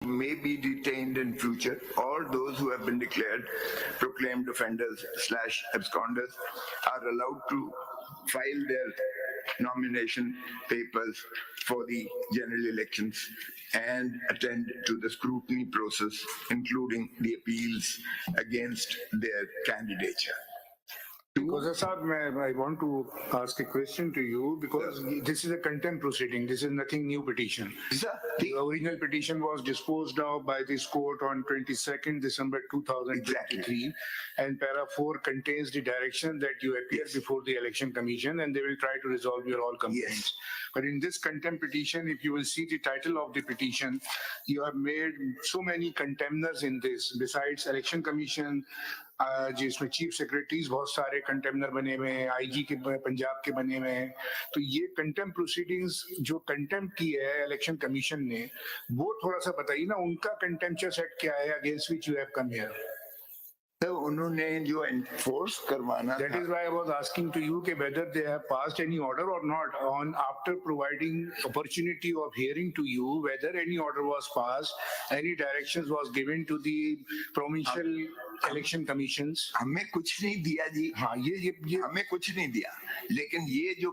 may be detained in future, or those who have been declared proclaimed offenders / absconders are allowed to file their nomination papers for the general elections and attend to the scrutiny process, including the appeals against their candidature. Qazi Sahab, I want to ask a question to you because this is a contempt proceeding. This is nothing new petition. The original petition was disposed of by this court on 22nd December 2023, and para 4 contains the direction that you appear before the election commission and they will try to resolve your all complaints. But in this contempt petition, if you will see the title of the petition, you have made so many contemners in this. Besides election commission, जिसमें chief secretaries बहुत सारे कंटेम्नर बने हुए हैं, IG के पंजाब के बने हुए हैं, तो ये कंटेम्प्ट प्रोसीडिंग्स जो कंटेम्प्ट की है इलेक्शन कमीशन ने, वो थोड़ा सा बताइए ना, उनका कंटेम्प्चुअस एक्ट क्या है against which you have come here? तो उन्होंने जो एनफोर्स करवाना, that is why I was asking to you whether they have passed any order or not, on after providing opportunity of hearing to you whether any order was passed, any directions was given to the provincial election commissions. हमें कुछ नहीं दिया जी. हाँ, ये हमें कुछ नहीं दिया, लेकिन ये जो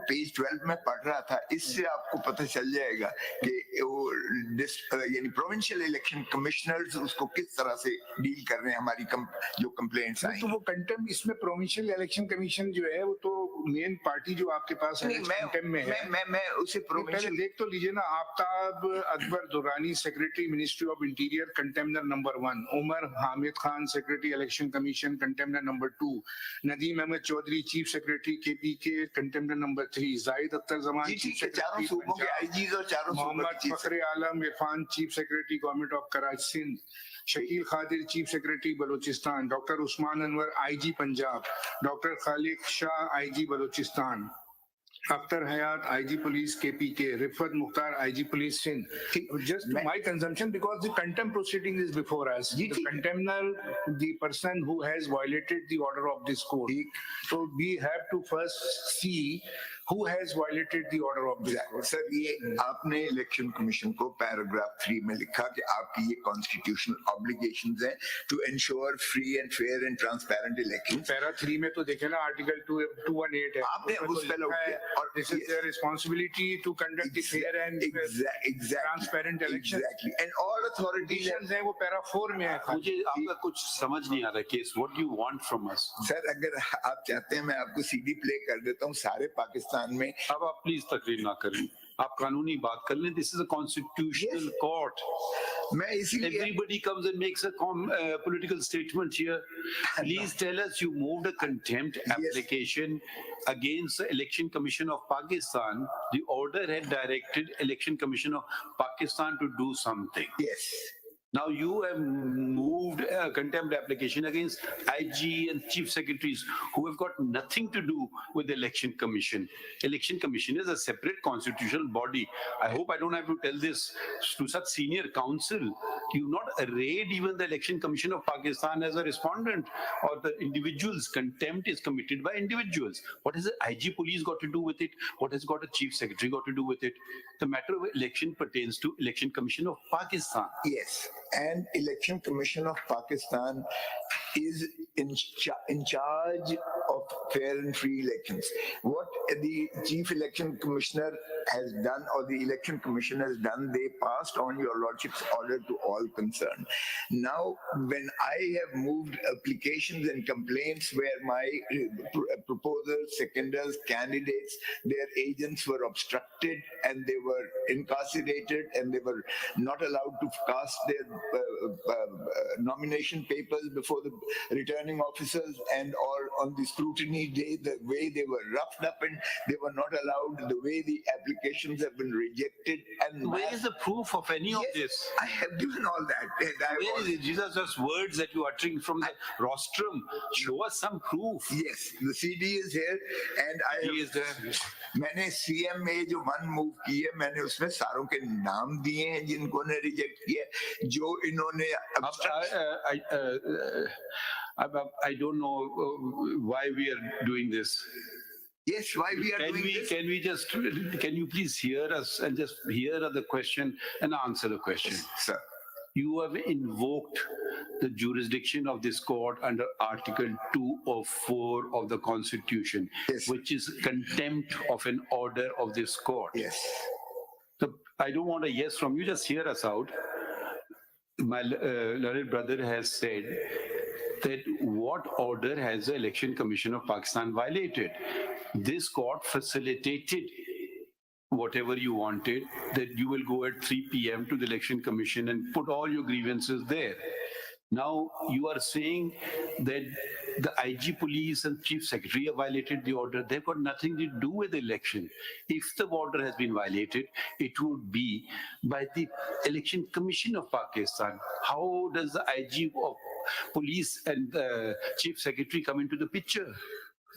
पेज 12 में पढ़ रहा था, इससे आपको पता चल जाएगा कि वो यानी प्रोविंशियल इलेक्शन कमिश्नर्स उसको किस तरह से डील कर रहे हैं, हमारी जो कंप्लेंट्स आई. तो वो कंटेम्प्ट, इसमें प्रोविंशियल इलेक्शन कमीशन जो है वो तो मेन पार्टी जो आपके पास है कंटेम्प्ट में है. मैं उसे प्रोविंशियल देख तो लीजिए ना. Aftab Akbar Durrani, secretary ministry of interior, contemptor number 1. Umar Hamid Khan, secretary election commission, contemptor number 2. Nadeem Ahmad Chaudhry, chief secretary KPK, contemptor number 3. Zahid Akhtar Zaman, chief secretary Mohammad Fakhre Alam Irfan, chief secretary government of Karachi Sindh. Shakeel Qadir, chief secretary Balochistan. Doctor Usman Anwar, IG Punjab. Doctor Khaliq Shah, IG Balochistan. Akhtar Hayat, IG police KPK. Rifat Mukhtar, IG police Sindh. Just to my consumption, because the contempt proceeding is before us. The contemptor, the person who has violated the order of this court. So we have to first see who has violated the order of this court. Sir, ये आपने election commission को paragraph 3 में लिखा कि आपकी ये constitutional obligations हैं to ensure free and fair and transparent election. Para 3 में तो देखे ना, आर्टिकल 218 है. आपने उस पे लोग और this is their responsibility to conduct the fair and transparent election. Exactly. And all authorities हैं वो पैरा 4 में है. मुझे आपका कुछ समझ नहीं आ रहा case. What do you want from us? Sir, अगर आप चाहते हैं मैं आपको सीडी प्ले कर देता हूँ सारे पाकिस्तान में. अब आप प्लीज तकरीर ना करें, आप कानूनी बात कर लें. This is a constitutional court. मैं इसीलिए everybody comes and makes a political statement here. Please tell us, you moved a contempt application against the Election Commission of Pakistan. The order had directed Election Commission of Pakistan to do something. Yes. Now you have moved a contempt application against IG and chief secretaries who have got nothing to do with the election commission. Election commission is a separate constitutional body. I hope I don't have to tell this to such senior counsel. You've not arrayed even the election commission of Pakistan as a respondent or the individuals. Contempt is committed by individuals. What has the IG police got to do with it? What has got a chief secretary got to do with it? The matter of election pertains to election commission of Pakistan. Yes. And Election Commission of Pakistan is in charge of fair and free elections. What the Chief Election Commissioner has done, or the Election Commission has done, they passed on your lordship's order to all concerned. Now, when I have moved applications and complaints where my proposers, seconders, candidates, their agents were obstructed and they were incarcerated and they were not allowed to cast their nomination papers before the returning officers, and or on the scrutiny day, the way they were roughed up and they were not allowed, the way the applications have been rejected. And where is the proof of any of this? I have given all that. Where is it? These are just words that you are uttering from the rostrum. Show us some proof. Yes, the CD is here, and I have, मैंने CM में जो 1 move की है, मैंने उसमें सारों के नाम दिए हैं जिनको ने रिजेक्ट किया, जो इन्होंने I don't know why we are doing this. Yes, why we are doing this? Can you please hear us and just hear the question and answer the question? Sir. You have invoked the jurisdiction of this court under Article 2 or 4 of the Constitution, Yes. which is contempt of an order of this court. Yes. So I don't want a yes from you, just hear us out. My learned brother has said that what order has the Election Commission of Pakistan violated? This court facilitated whatever you wanted, that you will go at 3 p.m. to the Election Commission and put all your grievances there. Now you are saying that the IG police and chief secretary have violated the order. They've got nothing to do with the election. If the order has been violated, it would be by the Election Commission of Pakistan. How does the IG of police and the chief secretary come into the picture?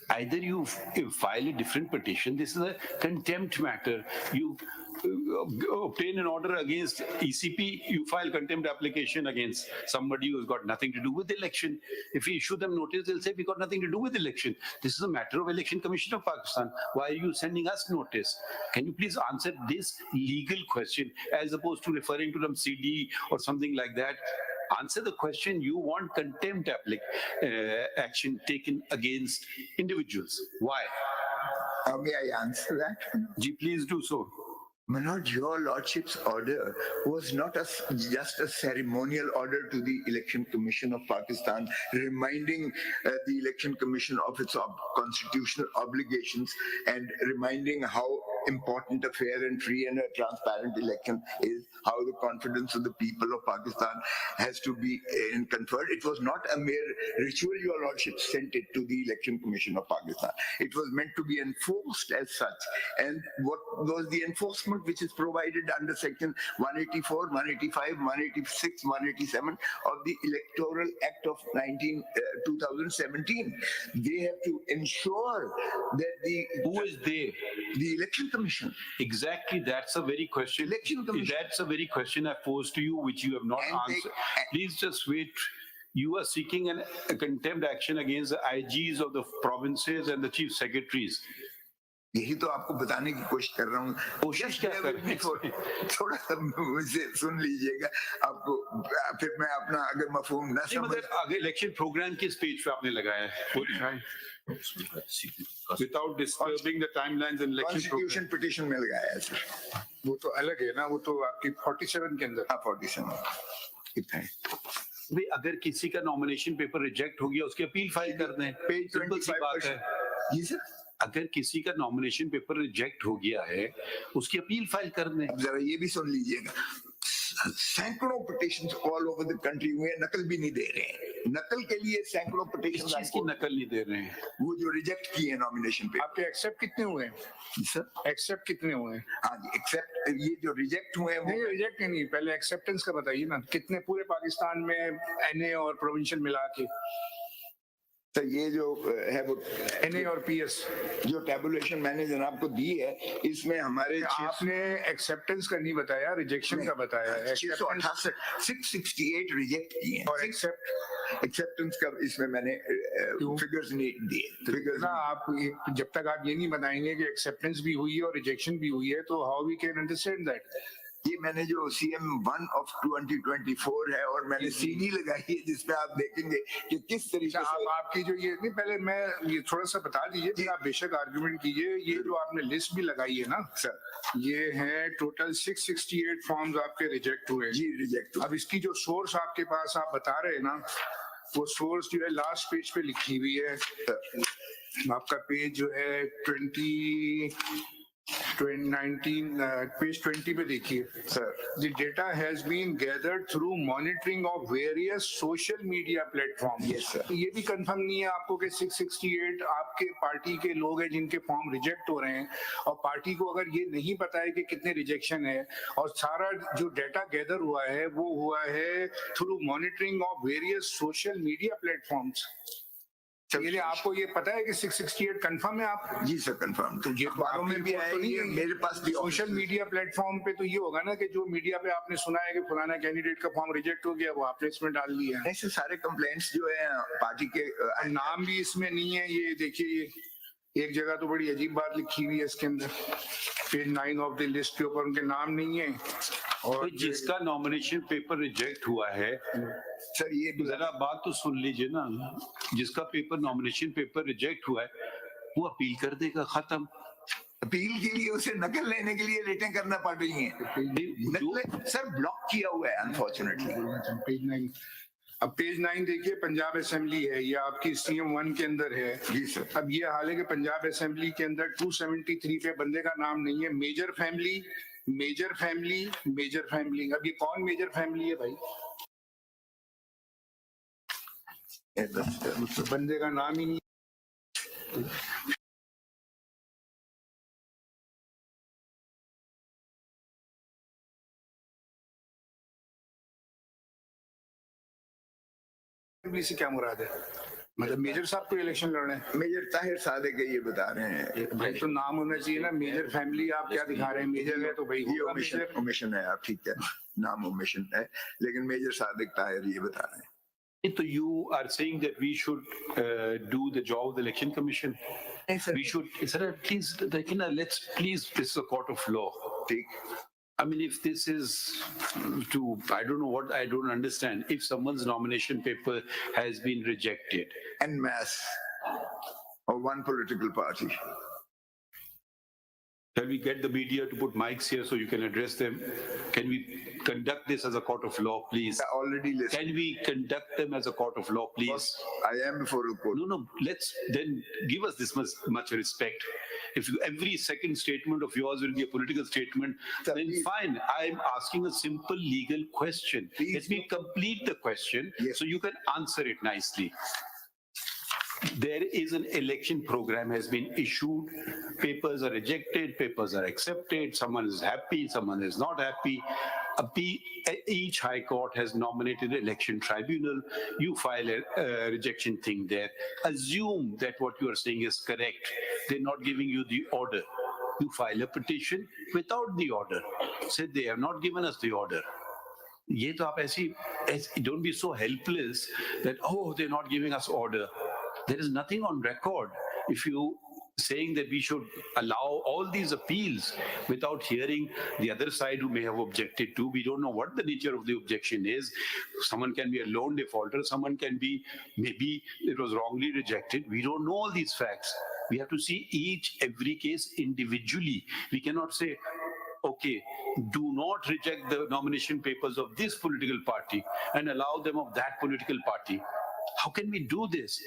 Either you file a different petition. This is a contempt matter. You obtain an order against ECP, you file contempt application against somebody who's got nothing to do with the election. If we issue them notice, they'll say we got nothing to do with the election. This is a matter of Election Commission of Pakistan. Why are you sending us notice? Can you please answer this legal question as opposed to referring to some CD or something like that? Answer the question. You want contempt action taken against individuals. Why? May I answer that? Ji, please do so. My lord, your lordship's order was not just a ceremonial order to the Election Commission of Pakistan, reminding the Election Commission of its constitutional obligations and reminding how important a fair and free and a transparent election is, how the confidence of the people of Pakistan has to be conferred. It was not a mere ritual. Your lordship sent it to the Election Commission of Pakistan. It was meant to be enforced as such. And what was the enforcement which is provided under section 184, 185, 186, 187 of the Electoral Act of 2017. They have to ensure that Who is they? the Election Commission. Exactly, that's a very question. Election Commission. That's a very question I posed to you, which you have not answered. Please just wait. You are seeking a contempt action against the IGs of the provinces and the chief secretaries. यही तो आपको बताने की कोशिश कर रहा हूँ. कोशिश क्या कर रहे हैं? थोड़ा सा मुझे सुन लीजिएगा. आपको फिर मैं अपना अगर मफहूम न समझ. मतलब आगे इलेक्शन प्रोग्राम किस पेज पे आपने लगाया है? वो दिखाएं. Without disturbing the timelines and election Constitution petition में लगाया है सर. वो तो अलग है ना, वो तो आपकी 47 के अंदर. 47 कितना है? भाई अगर किसी का नॉमिनेशन पेपर रिजेक्ट हो गया, उसकी अपील फाइल कर दें. पेज सिंपल सी बात है. जी सर. अगर किसी का नॉमिनेशन पेपर रिजेक्ट हो गया है, उसकी अपील फाइल कर दें. अब जरा ये भी सुन लीजिएगा. सैकड़ों petitions all over the country हुए, नकल भी नहीं दे रहे हैं. नकल के लिए सैकड़ों इस पिटिशंस चीज की नकल नहीं दे रहे हैं. वो जो रिजेक्ट किए नॉमिनेशन पे. आपके एक्सेप्ट कितने हुए हैं? सर एक्सेप्ट कितने हुए हैं? हाँ जी, एक्सेप्ट ये जो रिजेक्ट हुए हैं वो नहीं, रिजेक्ट नहीं, पहले एक्सेप्टेंस का बताइए ना. कितने पूरे पाकिस्तान में एनए और प्रोविंशियल मिला के? तो ये जो है वो एनए और पीएस जो टेबुलेशन मैंने जनाब को दी है, इसमें हमारे आपने एक्सेप्टेंस का नहीं बताया, रिजेक्शन का बताया है. 668 668 रिजेक्ट किए हैं. और एक्सेप्टेंस का इसमें मैंने फिगर्स नहीं दिए. फिगर्स ना आप जब तक आप ये नहीं बताएंगे कि एक्सेप्टेंस भी हुई है और रिजेक्शन भी हुई है, तो how we can understand that? ये मैंने जो CM1 of 2024 है और मैंने CD लगाई है जिसमें आप देखेंगे कि किस तरीके से आपकी जो ये नहीं, पहले मैं ये थोड़ा सा बता दीजिए, फिर आप बेशक आर्गुमेंट कीजिए. ये जो आपने लिस्ट भी लगाई है ना सर, ये है टोटल 668 फॉर्म्स आपके रिजेक्ट हुए. जी रिजेक्ट. अब इसकी जो सोर्स आपके पास आप बता रहे हैं ना, वो सोर्स जो है लास्ट पेज पे लिखी हुई है. आपका पेज जो है 19 पेज 20 पे देखिए sir. The data has been gathered through monitoring of various social media platforms. Yes, sir. ये भी कंफर्म नहीं है आपको कि 668 आपके पार्टी के लोग हैं जिनके फॉर्म रिजेक्ट हो रहे हैं, और पार्टी को अगर ये नहीं पता है कि कितने रिजेक्शन है, और सारा जो डाटा गैदर हुआ है वो हुआ है through monitoring of various social media platforms. ये आपको ये पता है कि 668 कंफर्म है? आप जी सर कंफर्म. तो ये अखबारों में भी आया है, मेरे पास भी सोशल मीडिया प्लेटफॉर्म पे तो ये होगा ना कि जो मीडिया पे आपने सुना है कि फलाना कैंडिडेट का फॉर्म रिजेक्ट हो गया, वो आपने इसमें डाल दिया है. ऐसे सारे कंप्लेंट्स जो है पार्टी के नाम भी इसमें नहीं है. ये देखिए, एक जगह तो बड़ी अजीब बात लिखी हुई है इसके अंदर, पेज 9 ऑफ द लिस्ट के ऊपर उनके नाम नहीं है। और तो जिसका नॉमिनेशन पेपर रिजेक्ट हुआ है, सर ये जरा बात तो सुन लीजिए ना, जिसका पेपर नॉमिनेशन पेपर रिजेक्ट हुआ है वो अपील कर देगा, खत्म। अपील के लिए उसे नकल लेने के लिए रेटें करना पड़ रही हैं। नकल सर ब्लॉक किया हुआ है अनफॉर्चुनेटली। पेज 9, अब पेज 9 देखिए, पंजाब असेंबली है, ये आपकी सीएम 1 के अंदर है। जी सर। अब ये हाल है कि पंजाब असेंबली के अंदर 273 पे बंदे का नाम नहीं है। Major family, major family, major family, अब ये कौन मेजर फैमिली है भाई? बंदे का नाम ही नहीं। से क्या मुराद है? मतलब मेजर साहब को इलेक्शन लड़ना है? मेजर ताहिर सादिक ये बता रहे हैं। भाई तो नाम होना चाहिए ना, मेजर फैमिली आप क्या दिखा रहे हैं? मेजर है तो भाई ये होगा मेजर। ओमिशन है, आप ठीक है, नाम ओमिशन है, लेकिन मेजर सादिक ताहिर ये बता रहे हैं। So you are saying that we should do the job of the election commission? Yes, sir. We should, sir, please, like, you know, let's please, this is a court of law. ठीक। I mean, if this is to, I don't know what, I don't understand. If someone's nomination paper has been rejected, En masse of one political party. can we get the media to put mics here so you can address them? Can we conduct this as a court of law, please? I already listened. Can we conduct them as a court of law, please? I am before the court. No, let's then give us this much respect. If every second statement of yours will be a political statement, Sir, then please. fine. I'm asking a simple legal question. Please. Let me complete the question Yes. so you can answer it nicely. There is an election program has been issued. Papers are rejected, papers are accepted. Someone is happy, someone is not happy. Each high court has nominated an election tribunal. You file a rejection thing there. Assume that what you are saying is correct. They're not giving you the order. You file a petition without the order. Say they have not given us the order. ये तो आप ऐसी don't be so helpless that, oh, they're not giving us order. There is nothing on record if you saying that we should allow all these appeals without hearing the other side who may have objected to. We don't know what the nature of the objection is. Someone can be a lone defaulter, someone can be, maybe it was wrongly rejected. We don't know all these facts. We have to see every case individually. We cannot say, okay, do not reject the nomination papers of this political party and allow them of that political party. How can we do this?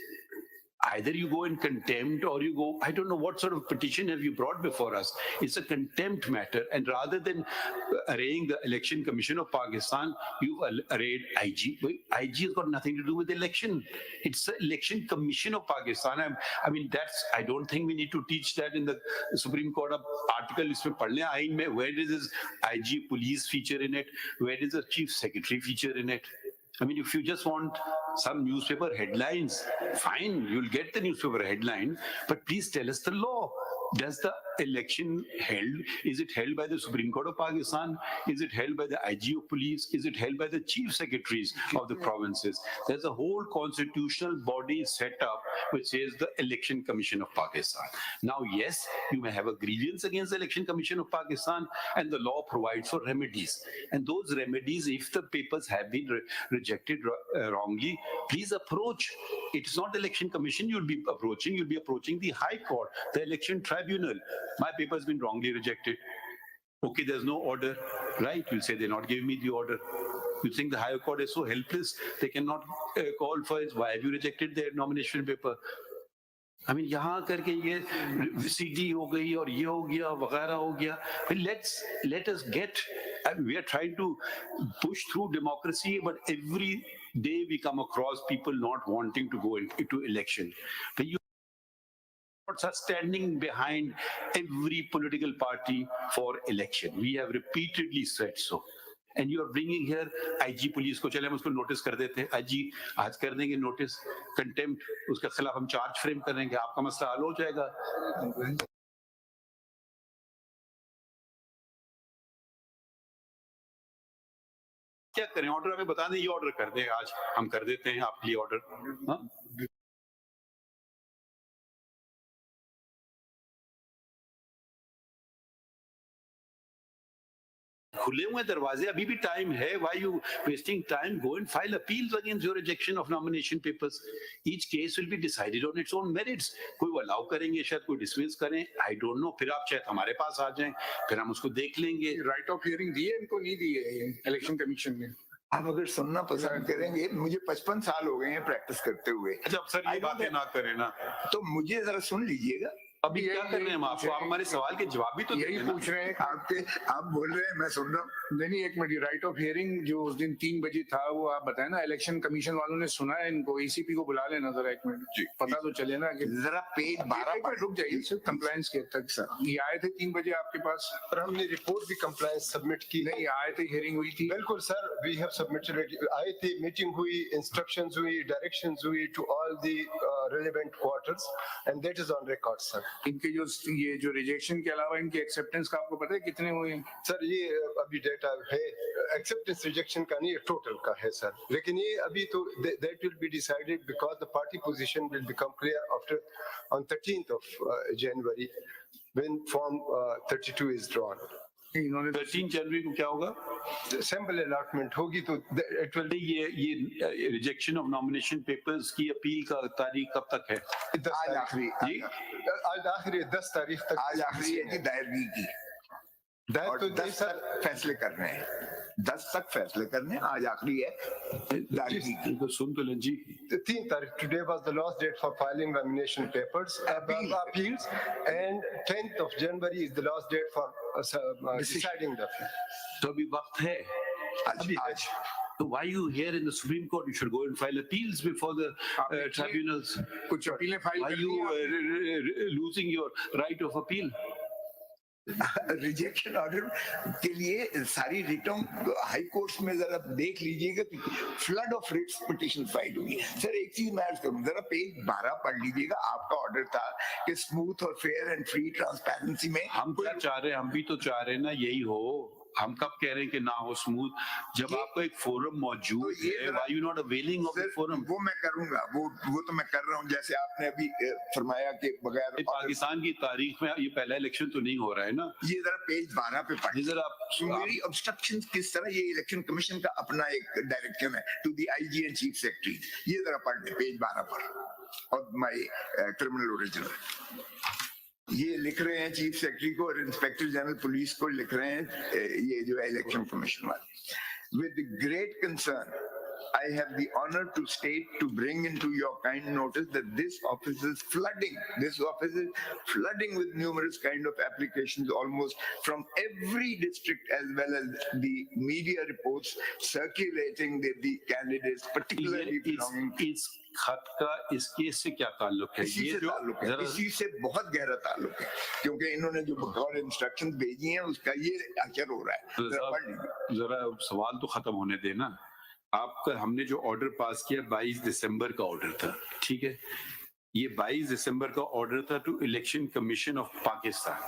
Either you go in contempt or you go, I don't know what sort of petition have you brought before us. It's a contempt matter. And rather than arraying the Election Commission of Pakistan, you've arrayed IG. IG has got nothing to do with the election. It's the Election Commission of Pakistan. I mean, I don't think we need to teach that in the Supreme Court article. Where does this IG police feature in it? Where does the Chief Secretary feature in it? I mean, if you just want some newspaper headlines, fine, you'll get the newspaper headline, but please tell us the law. Does the election is it held by the Supreme Court of Pakistan? Is it held by the IG of police? Is it held by the chief secretaries of the provinces? There's a whole constitutional body set up which says the Election Commission of Pakistan. Now, yes, you may have a grievance against the Election Commission of Pakistan, and the law provides for remedies. And those remedies, if the papers have been rejected wrongly, please approach. It's not the Election Commission you'll be approaching the High Court, the Election Tribunal. My paper has been wrongly rejected. Okay, there's no order, right? You'll say they're not giving me the order. You think the High Court is so helpless, they cannot call for it. Why have you rejected their nomination paper? I mean, यहाँ करके ये CD हो गई और ये हो गया वगैरह हो गया. Let us get. We are trying to push through democracy, but every day we come across people not wanting to go into election. When you are standing behind every political party for election, we have repeatedly said so. And you are bringing here IG police को, चले हम उसको notice कर देते हैं. IG आज कर देंगे नोटिस, कंटेम्प्ट, उसके खिलाफ हम चार्ज फ्रेम करेंगे, आपका मसला हल हो जाएगा. क्या करें? ऑर्डर हमें बता दें, ये ऑर्डर कर दें, आज हम कर देते हैं आपके लिए ऑर्डर. खुले हुए दरवाजे, अभी भी टाइम है. Why you wasting time? Go and file appeals against your rejection of nomination papers. Each case will be decided on its own merits. कोई वो allow करेंगे, शायद कोई dismiss करें. I don't know. फिर आप शायद हमारे पास आ जाएं, फिर हम उसको देख लेंगे. राइट ऑफ हियरिंग दी है इनको, नहीं दी है इलेक्शन कमीशन ने? आप अगर सुनना पसंद करेंगे, मुझे 55 साल हो गए हैं प्रैक्टिस करते हुए. अच्छा, अब सर ये बातें ना करें ना. तो मुझे जरा सुन लीजिएगा. अभी क्या कर रहे हैं हम? आपको आप हमारे सवाल के जवाब भी तो यही पूछ रहे हैं. आप बोल रहे हैं, मैं सुन रहा हूँ. नहीं, एक मिनट. राइट ऑफ हियरिंग जो उस दिन 3 बजे था, वो आप बताए ना, इलेक्शन कमीशन वालों ने सुना है इनको? ईसीपी को बुला लेना जरा, एक मिनट, पता तो चले ना कि जरा पेज 12 पर रुक जाइए सर. कंप्लायंस के तक सर ये आए थे 3 बजे आपके पास, पर हमने रिपोर्ट भी कंप्लायंस सबमिट की. नहीं आए थे, हियरिंग हुई थी? बिल्कुल सर, वी हैव सबमिटेड. आए थे, मीटिंग हुई, इंस्ट्रक्शंस हुई, डायरेक्शंस हुई to all the relevant quarters, and that is on record sir. इनके ये जो रिजेक्शन के अलावा इनके एक्सेप्टेंस का आपको पता है कितने हुए हैं? सर ये अभी डेटा है, एक्सेप्टेंस रिजेक्शन का नहीं, टोटल का है सर. लेकिन ये अभी तो that will be decided because the party position will become clear after on 13th of January when form 32 is drawn. इन्होंने 13 जनवरी को क्या होगा? सैंपल अलॉटमेंट होगी तो इट विल. ये रिजेक्शन ऑफ नॉमिनेशन पेपर्स की अपील का तारीख कब तक है? आज आखिरी जी, आज आखिरी 10 तारीख तक. आज आखिरी है कि दायरगी की, और तो 10 तक फैसले करने हैं. 10 तक फैसले करने हैं. आज आखिरी है दायरगी की. तो सुन तो लें जी. 3 तारीख, today was the last date for filing nomination papers, appeals, and 10th of January is the last date for deciding the appeal. तो अभी वक्त है. आज So why you here in the Supreme Court? You should go and file appeals before the tribunals. कुछ अपीलें file Why कर you दी हैं? losing your right of appeal? Rejection order के लिए सारी रिटों हाई कोर्ट्स में जरा देख लीजिएगा, flood of writs petition file हुई है. सर एक चीज मैं अर्ज करूं, जरा पेज 12 पढ़ लीजिएगा. आपका ऑर्डर था कि स्मूथ और फेयर एंड फ्री ट्रांसपेरेंसी में. हम क्या चाह रहे हैं? हम भी तो चाह रहे हैं ना यही हो. हम कब कह रहे हैं कि ना हो स्मूथ, जब आपका एक फोरम मौजूद तो है. Why you not availing of the forum? वो मैं करूंगा, वो तो मैं कर रहा हूँ. जैसे आपने अभी फरमाया कि बगैर पाकिस्तान की तारीख में ये पहला इलेक्शन तो नहीं हो रहा है ना. ये जरा पेज 12 पे पढ़. जरा आप मेरी ऑब्स्ट्रक्शन किस तरह, ये इलेक्शन कमीशन का अपना एक डायरेक्शन है to the IG and chief secretary. ये जरा पढ़ लें पेज 12 पर, और माय क्रिमिनल ओरिजिनल. ये लिख रहे हैं चीफ सेक्रेटरी को और इंस्पेक्टर जनरल पुलिस को लिख रहे हैं, ये जो है इलेक्शन कमीशन वाले. With great concern I have the honor to state, to bring into your kind notice that this office is flooding with numerous kind of applications almost from every district, as well as the media reports circulating that the candidates particularly belonging to इस खत का इस case से क्या ताल्लुक है? इसी से ताल्लुक है, इसी से बहुत गहरा ताल्लुक है, क्योंकि इन्होंने जो बकौल इंस्ट्रक्शंस भेजी हैं उसका ये असर हो रहा है. जरा सवाल तो खत्म होने देना. आपका हमने जो ऑर्डर पास किया 22 दिसंबर का ऑर्डर था, ठीक है. ये 22 दिसंबर का ऑर्डर था to election commission of Pakistan.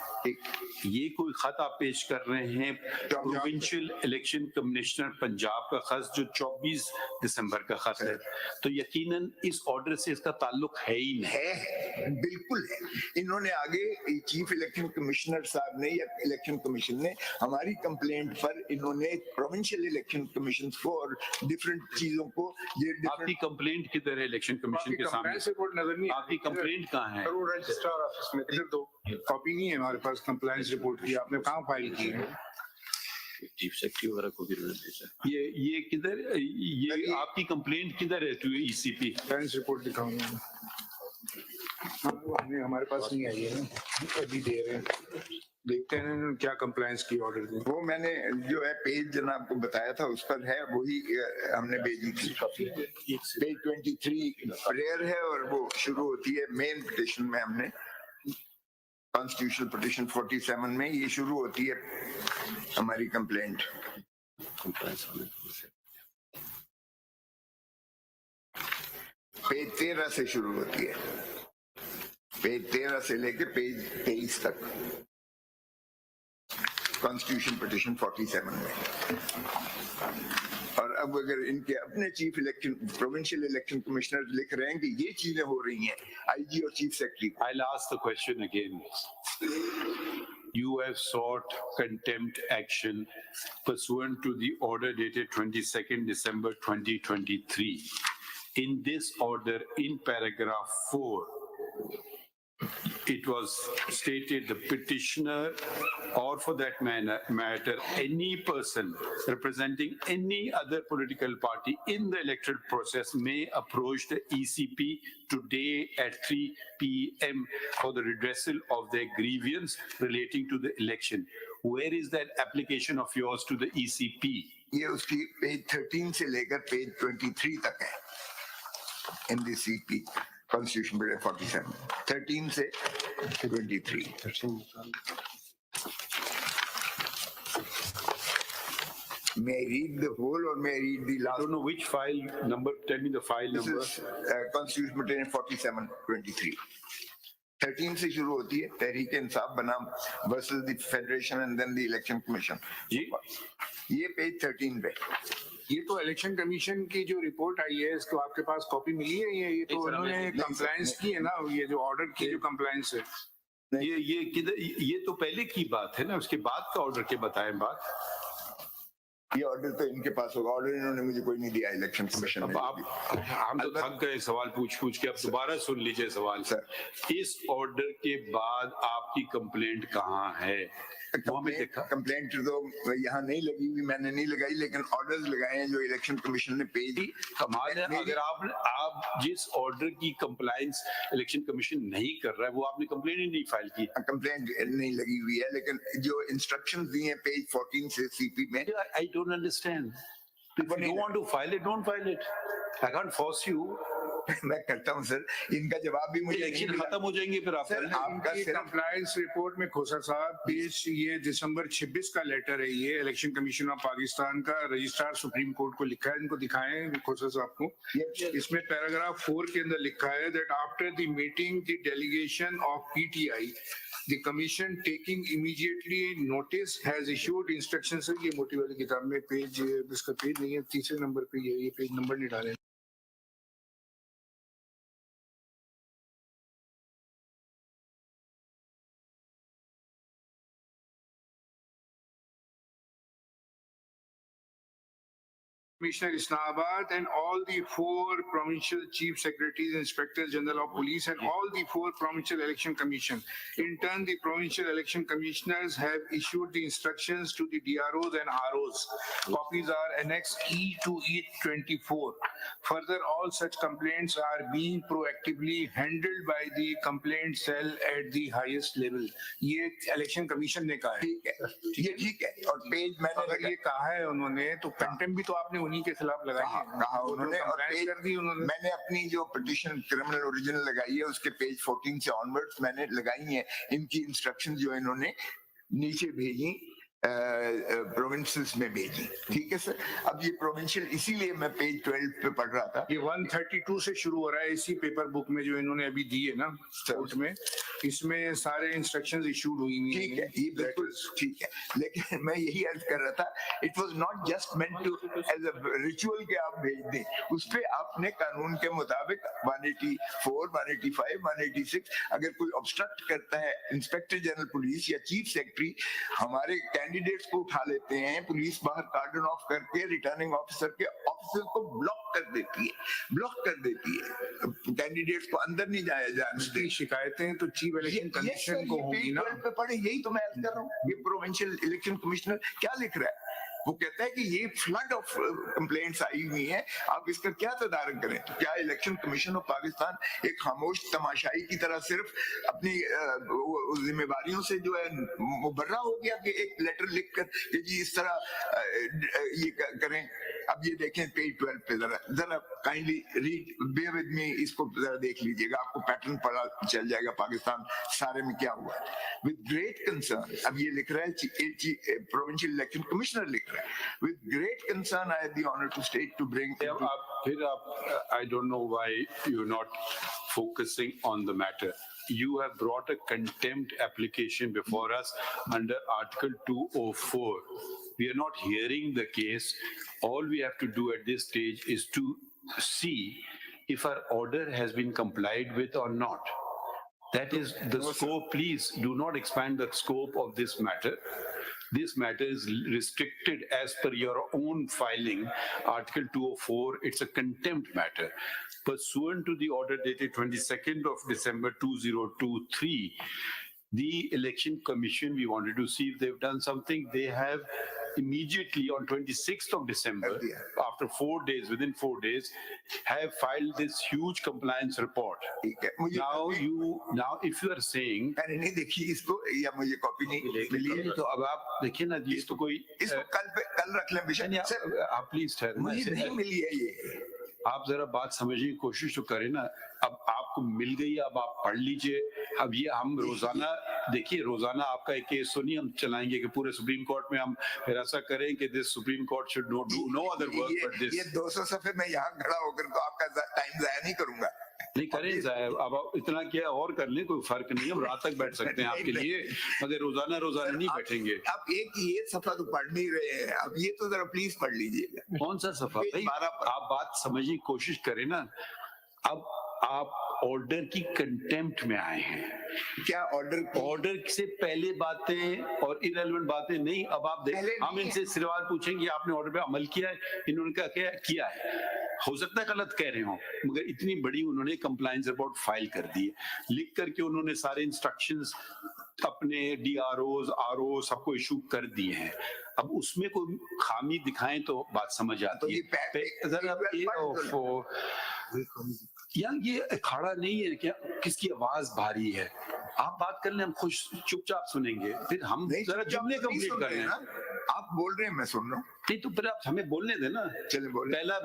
ये कोई खत आप पेश कर रहे हैं प्रोविंशियल इलेक्शन कमिश्नर पंजाब का खत जो 24 दिसंबर का खत है, तो यकीनन इस ऑर्डर से इसका ताल्लुक है ही नहीं. है, बिल्कुल है. इन्होंने आगे चीफ इलेक्शन कमिश्नर साहब ने या इलेक्शन कमीशन ने हमारी कंप्लेंट पर इन्होंने प्रोविंशियल इलेक्शन कमीशन को और डिफरेंट चीजों को ये आपकी कंप्लेंट किधर है इलेक्शन कमीशन के सामने? रिपोर्ट नजर नहीं. आपकी कंप्लेंट कहाँ है? रजिस्ट्रार ऑफिस में इधर दो कॉपी नहीं है हमारे पास कंप्लायंस रिपोर्ट की. आपने कहाँ फाइल की है? चीफ सेक्रेटरी वगैरह को भी भेजा. ये किधर, ये आपकी कंप्लेंट किधर है टू ईसीपी? कंप्लायंस रिपोर्ट दिखाऊंगा. हमने हमारे पास नहीं आई है ना, अभी दे रहे हैं, देखते हैं क्या कंप्लायंस की ऑर्डर दी. वो मैंने जो है पेज जनाब को बताया था उस पर है, वही हमने भेजी थी. पेज 23 प्रेयर है और वो शुरू होती है मेन पिटिशन में. हमने कॉन्स्टिट्यूशनल पिटिशन 47 में ये शुरू होती है हमारी कंप्लेंट. पेज 13 से शुरू होती है, पेज 13 से लेके पेज 23 तक कॉन्स्टिट्यूशन पिटिशन 47 में. और अब अगर इनके अपने chief election provincial election commissioner लिख रहे हैं कि ये चीजें हो रही हैं, आईजी और chief secretary. I'll ask the question again. you have sought contempt action pursuant to the order dated 22nd December 2023. In this order, in paragraph 4, it was stated the petitioner, or for that matter, any person representing any other political party in the electoral process may approach the ECP today at 3 p.m. for the redressal of their grievance relating to the election. Where is that application of yours to the ECP? ये उसकी page 13 से लेकर page 23 तक है in the CP Constitution Bill 47 13 से 23. May I read the whole or may I read the I last? don't know which file number. Tell me the file This number. is Constitution Bill 47 23. 13 से शुरू होती है तहरीक इंसाफ बनाम versus the Federation and then the Election Commission. जी ये page 13 पे. ये तो election commission की जो रिपोर्ट आई है इसको आपके पास कॉपी मिली है? ये तो सर, उन्होंने हमें- कंप्लायंस की है ना, ये जो ऑर्डर की जो कंप्लायंस है। ये किधर, ये तो पहले की बात है ना, उसके बाद का ऑर्डर के बताएं बात। ये ऑर्डर तो इनके पास होगा, ऑर्डर इन्होंने मुझे कोई नहीं दिया इलेक्शन कमीशन अब ने। आप, हम तो थक गए सवाल पूछ के, अब दोबारा सुन लीजिए सवाल। सर। इस ऑर्डर के बाद आपकी कंप्लेंट कहाँ है? वो हमें देखा। कंप्लेंट तो यहाँ नहीं लगी हुई, मैंने नहीं लगाई, लेकिन ऑर्डर्स लगाए हैं जो इलेक्शन कमीशन ने पेज। कमाल है, अगर आप जिस ऑर्डर की कंप्लायंस इलेक्शन कमीशन नहीं कर रहा है वो आपने कंप्लेंट ही नहीं फाइल की। कंप्लेंट नहीं लगी हुई है, लेकिन जो इंस्ट्रक्शंस दिए हैं पेज 14 से सीपी में। I don't understand. If you don't want to file it, don't file it. I can't force you. मैं करता हूँ सर, इनका जवाब भी मुझे नहीं इलेक्शन मिला। खत्म हो जाएंगे फिर आप सर, आपका आपकी सिर्फ कंप्लायंस रिपोर्ट में खोसा साहब पेज ये दिसंबर 26 का लेटर है, ये इलेक्शन कमीशन ऑफ पाकिस्तान का रजिस्ट्रार सुप्रीम कोर्ट को लिखा है, इनको दिखाएं खोसा साहब को। इसमें पैराग्राफ 4 के अंदर लिखा है that after the meeting the delegation of PTI the commission taking immediately notice has issued instructions। Sir ये मोटी वाली किताब में पेज, इसका पेज नहीं है, तीसरे नंबर पे ये पेज नंबर नहीं डाले। Commissioner Islamabad and all the 4 provincial chief secretaries, inspectors general of police and all the 4 provincial election commission. In turn, the provincial election commissioners have issued the instructions to the DROs and ROs. Copies are annexed E to E24. Further, all such complaints are being proactively handled by the complaint cell at the highest level. ये election commission ने कहा है। ठीक है, ये ठीक है, और पेज मैंने अगर ये कहा है उन्होंने तो कंटेम्प्ट भी तो आपने उन्हीं के खिलाफ लगाई है। कहा उन्होंने, और कंप्लेंट पेज कर दी उन्होंने। मैंने अपनी जो पिटीशन क्रिमिनल ओरिजिनल लगाई है उसके पेज 14 से ऑनवर्ड्स मैंने लगाई है। इनकी इंस्ट्रक्शन जो इन्होंने नीचे भेजी प्रोविंसेस में भेजी। ठीक है सर, अब ये प्रोविंशियल, इसीलिए मैं पेज 12 पे पढ़ रहा था। ये 132 से शुरू हो रहा है इसी पेपर बुक में जो इन्होंने अभी दी है ना कोर्ट में, इसमें सारे इंस्ट्रक्शंस इशूड हुई हुई हैं। ठीक है, ये बिल्कुल ठीक है, लेकिन मैं यही अर्ज कर रहा था, it was not just meant to as a ritual के आप भेज दें, उस पे आपने कानून के मुताबिक 184, 185, 186 अगर कोई ऑब्स्ट्रक्ट करता है, इंस्पेक्टर जनरल पुलिस या चीफ सेक्रेटरी हमारे कैंडिडेट्स को उठा लेते हैं, पुलिस बाहर कार्डन ऑफ करके रिटर्निंग ऑफिसर के ऑफिस को ब्लॉक कर देती है, कैंडिडेट्स को अंदर नहीं जाया जाने देती। इसकी शिकायतें तो चीफ इलेक्शन कमीशन को होगी ना। पे पढ़े, यही तो मैं अर्ज कर रहा हूँ। ये प्रोविंशियल इलेक्शन कमिश्नर क्या लिख रहा है? वो कहता है कि ये फ्लड ऑफ कंप्लेंट्स आई हुई हैं, आप इसका क्या तदारक करें? तो क्या इलेक्शन कमीशन ऑफ पाकिस्तान एक खामोश तमाशाई की तरह सिर्फ अपनी जिम्मेवारियों से जो है मुबर्रा हो गया कि एक लेटर लिख कर कि जी इस तरह ये करें? अब ये देखें पेज 12 पे, जरा kindly read, bear with me, इसको जरा देख लीजिएगा, आपको पैटर्न पता चल जाएगा पाकिस्तान सारे में क्या हुआ है। विद ग्रेट कंसर्न, अब ये लिख रहा है प्रोविंशियल इलेक्शन कमिश्नर लिख रहा है, with great concern I had the honor to state to bring I don't know why you're not focusing on the matter. You have brought a contempt application before us under Article 204. We are not hearing the case. All we have to do at this stage is to see if our order has been complied with or not. That is the scope. Please do not expand the scope of this matter. This matter is restricted as per your own filing, Article 204. It's a contempt matter. Pursuant to the order dated 22nd of December 2023, the Election Commission, we wanted to see if they've done something. They have immediately on 26th of December, after 4 days, within 4 days, have filed this huge compliance report. Now, if you are saying, मैंने नहीं देखी इसको या मुझे copy नहीं मिली है तो अब आप देखिए ना जी, इसको कोई इसको कल रख लें विषय सर आप प्लीज ठहरें, मुझे नहीं मिली है ये आप जरा बात समझने की कोशिश तो करें ना। अब आपको मिल गई, अब आप पढ़ लीजिए। अब ये हम रोजाना देखिए, रोजाना आपका एक केस तो नहीं हम चलाएंगे कि पूरे सुप्रीम कोर्ट में हम फिर ऐसा करें कि this supreme court should not do no other work but this. ये 200 सफे में यहाँ खड़ा होकर तो आपका टाइम जाया नहीं करूंगा। नहीं करें साहब, अब आप इतना क्या और कर लें, कोई फर्क नहीं, हम रात तक बैठ सकते हैं आपके लिए, मगर रोजाना नहीं बैठेंगे। आप एक ये सफा तो पढ़ नहीं रहे हैं, अब ये तो जरा प्लीज पढ़ लीजिएगा। कौन सा सफा भाई? आप बात समझने की कोशिश करें ना। अब आप ऑर्डर की कंटेम्प्ट में आए हैं। क्या ऑर्डर से पहले बातें और इरेलेवेंट बातें नहीं। अब आप देखें, हम इनसे सवाल पूछेंगे आपने ऑर्डर पे अमल किया है, इन्होंने क्या किया है। हो सकता है गलत कह रहे हो, मगर इतनी बड़ी उन्होंने कंप्लायंस रिपोर्ट फाइल कर दी है, लिख करके उन्होंने सारे इंस्ट्रक्शंस अपने DROs RO सबको इशू कर दिए हैं। अब उसमें कोई खामी दिखाएं तो बात समझ आती है। जरा या ये अखाड़ा नहीं है क्या, किसकी आवाज भारी है? आप बात कर लें, हम खुश चुपचाप सुनेंगे, फिर हम जरा जुमले कंप्लीट कर लें। आप बोल रहे हैं, मैं सुन रहा हूँ। नहीं तो फिर आप हमें बोलने देना। चलिए बोले। पहला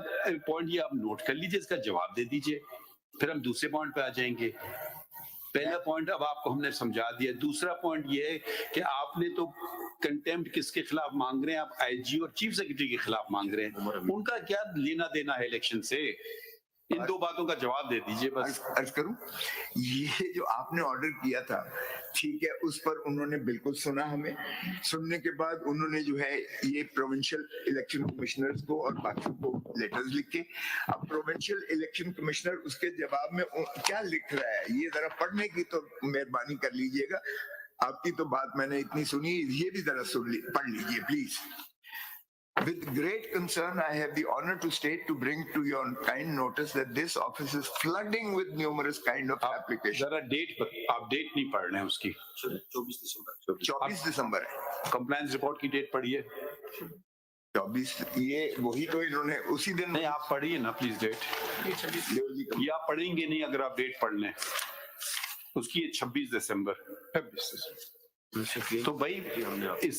पॉइंट ये आप नोट कर लीजिए, इसका जवाब दे दीजिए, फिर हम दूसरे पॉइंट पे आ जाएंगे। पहला पॉइंट अब आपको हमने समझा दिया। दूसरा पॉइंट ये है कि आपने तो कंटेम्प्ट किसके खिलाफ मांग रहे हैं? आप IG और चीफ सेक्रेटरी के खिलाफ मांग रहे हैं। उनका क्या लेना देना है इलेक्शन से? इन दो बातों का जवाब दे दीजिए बस। अर्ज करूं, ये जो आपने ऑर्डर किया था, ठीक है, उस पर उन्होंने बिल्कुल सुना हमें। सुनने के बाद उन्होंने जो है ये प्रोविंशियल इलेक्शन कमिश्नर्स को और बाकी को लेटर्स लिख के, अब प्रोविंशियल इलेक्शन कमिश्नर उसके जवाब में क्या लिख रहा है, ये जरा पढ़ने की तो मेहरबानी कर लीजिएगा। आपकी तो बात मैंने इतनी सुनी, ये भी जरा पढ़ लीजिए please. With great concern, I have the honor to state to bring to your kind notice that this office is flooding with numerous kind of applications. जरा डेट आप डेट नहीं पढ़ रहे हैं उसकी। 24 दिसंबर है। कंप्लायंस रिपोर्ट की डेट पढ़िए। 24, ये वही तो इन्होंने उसी दिन। नहीं आप पढ़िए ना प्लीज डेट। ये आप पढ़ेंगे नहीं अगर आप डेट पढ़ लें। उसकी 26 दिसंबर। तो भाई इस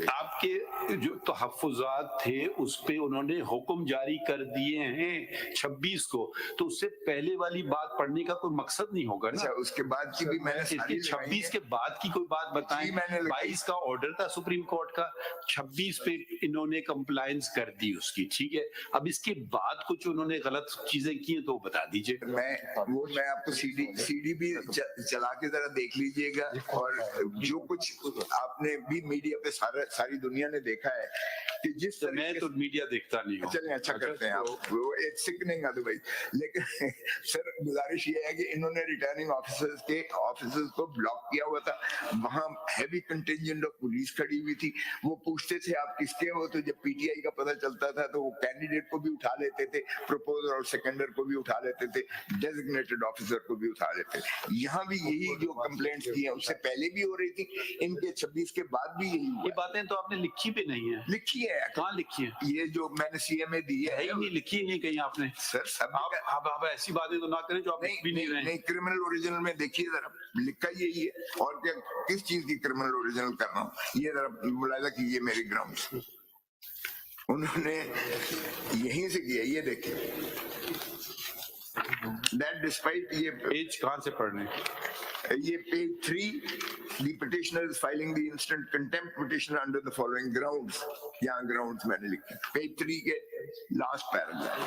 आपके जो तहफ्फुज़ात थे उस पे उन्होंने हुक्म जारी कर दिए हैं 26 को, तो उससे पहले वाली बात पढ़ने का कोई मकसद नहीं होगा ना। उसके बाद की भी मैंने 26 के बाद की कोई बात बताएं। 22 का ऑर्डर था सुप्रीम कोर्ट का, 26 पे इन्होंने कंप्लायंस कर दी उसकी, ठीक है। अब इसके बाद कुछ उन्होंने गलत चीजें की तो बता दीजिए। मैं आपको CD भी चला के जरा देख लीजिएगा, और जो कुछ आपने भी मीडिया पे सारी दुनिया ने देखा है कि जिस तो मैं तो मीडिया देखता नहीं हूँ। चलिए अच्छा करते हैं आप, वो एक सिकनिंग अदरवाइज। लेकिन सर गुजारिश ये है कि इन्होंने रिटर्निंग ऑफिसर्स को ब्लॉक किया हुआ था, वहां हैवी कंटिंजेंट ऑफ पुलिस खड़ी हुई थी। वो पूछते थे आप किसके हो, तो जब PTI का पता चलता था तो वो कैंडिडेट को भी उठा लेते थे, प्रपोजर और सेकेंडर को भी उठा लेते थे, डेजिग्नेटेड ऑफिसर को भी उठा लेते थे। यहाँ भी यही जो कंप्लेंट्स की है उससे पहले भी हो रही थी, इनके 26 के बाद भी यही हुआ। ये बातें तो आपने लिखी भी नहीं है। लिखी है, कहाँ लिखी है? ये जो मैंने CMA दी है ही नहीं, लिखी नहीं कहीं आपने। सर सब आप ऐसी बातें तो ना करें जो आप लिख भी नहीं रहे। नहीं, क्रिमिनल ओरिजिनल में देखिए जरा, लिखा यही है। और क्या, किस चीज की क्रिमिनल ओरिजिनल कर रहा हूँ, ये जरा मुलायजा कीजिए मेरे ग्राउंड्स। उन्होंने यहीं से किया, ये देखिए। That despite ये पेज कहाँ से पढ़ने? ये page 3, the petitioner is filing the instant contempt petition under the following grounds. यहाँ grounds मैंने लिखे page 3 के last paragraph.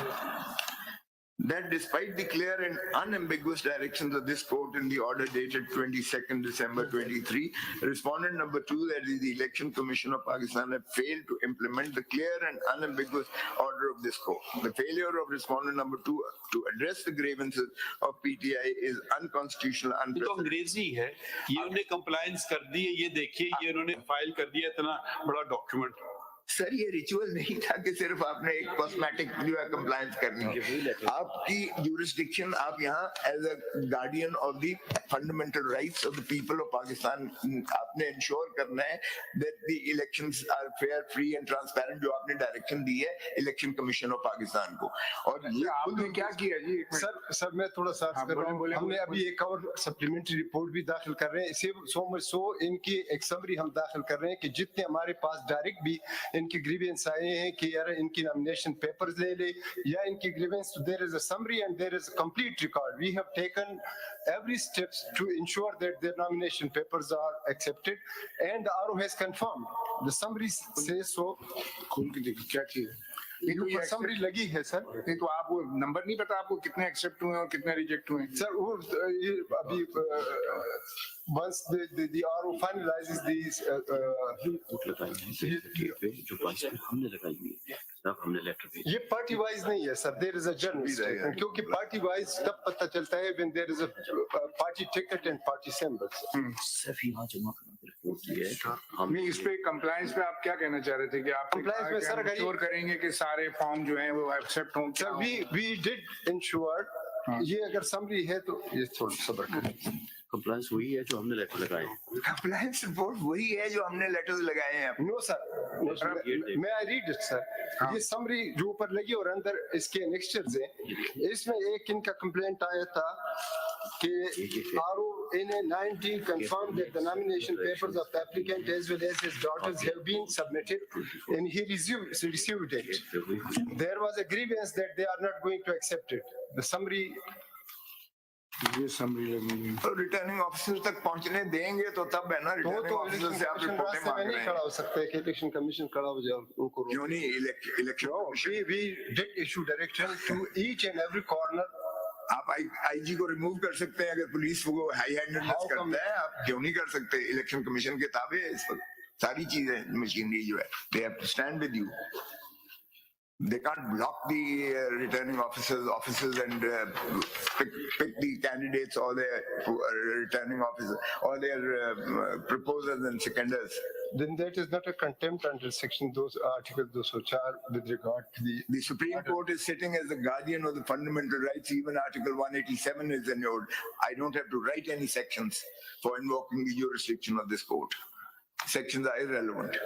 that despite the clear and unambiguous directions of this court in the order dated 22nd December 23, respondent number 2, that is the Election Commission of Pakistan, have failed to implement the clear and unambiguous order of this court. The failure of respondent number 2 to address the grievances of PTI is unconstitutional, ये तो unprecedented. अंग्रेजी है, ये उन्हें compliance कर दी है, ये देखिए ये उन्होंने फाइल कर दिया इतना बड़ा डॉक्यूमेंट। सर ये रिचुअल नहीं था कि सिर्फ आपने एक कॉस्मेटिक जो है कंप्लायंस करनी है। आपकी jurisdiction, आप यहाँ as a guardian of the fundamental rights of the people of Pakistan आपने इंश्योर करना है that the elections are fair, free and transparent, जो आपने डायरेक्शन दी है इलेक्शन कमिशन ऑफ पाकिस्तान को। और ये आपने क्या किया जी? सर मैं थोड़ा सा कर रहा हूँ, हमने अभी एक और सप्लीमेंट्री रिपोर्ट भी दाखिल कर रहे हैं, इसे सो इनकी एक समरी हम दाखिल कर रहे हैं कि जितने हमारे पास डायरेक्ट भी इनकी ग्रीवेंस आए हैं कि यार इनकी नॉमिनेशन पेपर्स ले ले या इनकी grievance, there is a summary and there is a complete record. We have taken every steps to ensure that their nomination papers are accepted and the RO has confirmed. The summary says so. खोल के देखिए क्या चीज है ये तो ये summary लगी है सर। नहीं तो आप वो नंबर नहीं पता आपको कितने एक्सेप्ट हुए और कितने रिजेक्ट हुए? सर वो ये अभी once the RO finalizes these जो बात हमने लगाई हुई है तब हमने लेटर भेजा। ये पार्टी वाइज नहीं है sir, there is a general statement, क्योंकि पार्टी वाइज तब पता चलता है when there is a party ticket and party symbols. सिर्फ यहाँ जमा करना रिपोर्ट ये है। हम इस पे कंप्लायंस पे आप क्या कहना चाह रहे थे कि आप Compliance में सर अगर इंश्योर करेंगे कि सारे फॉर्म जो हैं वो एक्सेप्ट हों? सर वी डिड इंश्योर, ये अगर समरी है तो ये थोड़ा सब्र करें। कंप्लायंस वही है जो हमने लेटर लगाए हैं। कंप्लायंस रिपोर्ट वही है जो हमने लेटर्स लगाए हैं। नो सर, मैं आई रीड इट सर। ये समरी जो ऊपर लगी और अंदर इसके नेक्स्टर्स हैं, इसमें एक इनका कंप्लेंट आया था कि RO in a 19 confirmed that the nomination papers of the applicant as well as his daughters have been submitted and he received it. There was a grievance that they are not going to accept it. The summary ये summary लगी तो returning officer तक पहुंचने देंगे तो तब है ना, रिटर्निंग ऑफिसर से आप रिपोर्टें रास्ते में मांग नहीं रहे खड़ा हैं। हो सकते कि इलेक्शन कमीशन खड़ा हो जाए उनको रोक। क्यों नहीं? Election No, we did issue direction to each and every corner. आप आईजी को रिमूव कर सकते हैं अगर पुलिस वो हाई हैंडेडनेस How come? करता है, आप क्यों नहीं कर सकते? इलेक्शन कमीशन के ताबे है इस वक्त सारी चीजें, मशीनरी जो है, they have to stand with you. They can't block the returning officers and pick the candidates or their returning officers or their proposers and seconders. Then that is not a contempt under section those article 204 with regard to the. The Supreme Court is sitting as the guardian of the fundamental rights. Even Article 187 is annulled. I don't have to write any sections for invoking the jurisdiction of this court. Sections are irrelevant.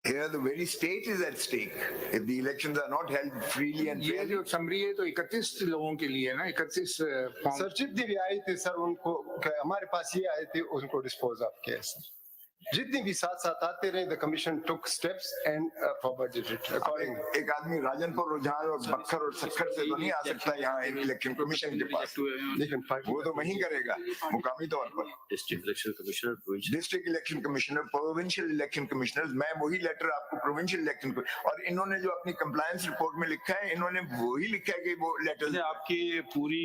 Here, the very state is at stake. If the elections are not held freely and ये fairly, जो summary है तो 31 लोगों के लिए है ना, 31 form. Sir जितने भी आए थे सर उनको हमारे पास ये आए थे उनको डिस्पोज ऑफ किया सर। जितने भी साथ साथ आते रहे the commission took steps and forwarded it accordingly. एक आदमी राजनपुर, रुझान और बक्सर और सक्खर से तो नहीं आ सकता यहाँ इलेक्शन कमीशन के पास, लेकिन वो तो वहीं करेगा मुकामी तौर पर। District election commissioner district election commissioner, provincial election commissioner, मैं वही लेटर आपको प्रोविंशियल इलेक्शन, और इन्होंने जो अपनी कंप्लायंस रिपोर्ट में लिखा है, इन्होंने वही लिखा है कि वो लेटर। आपकी पूरी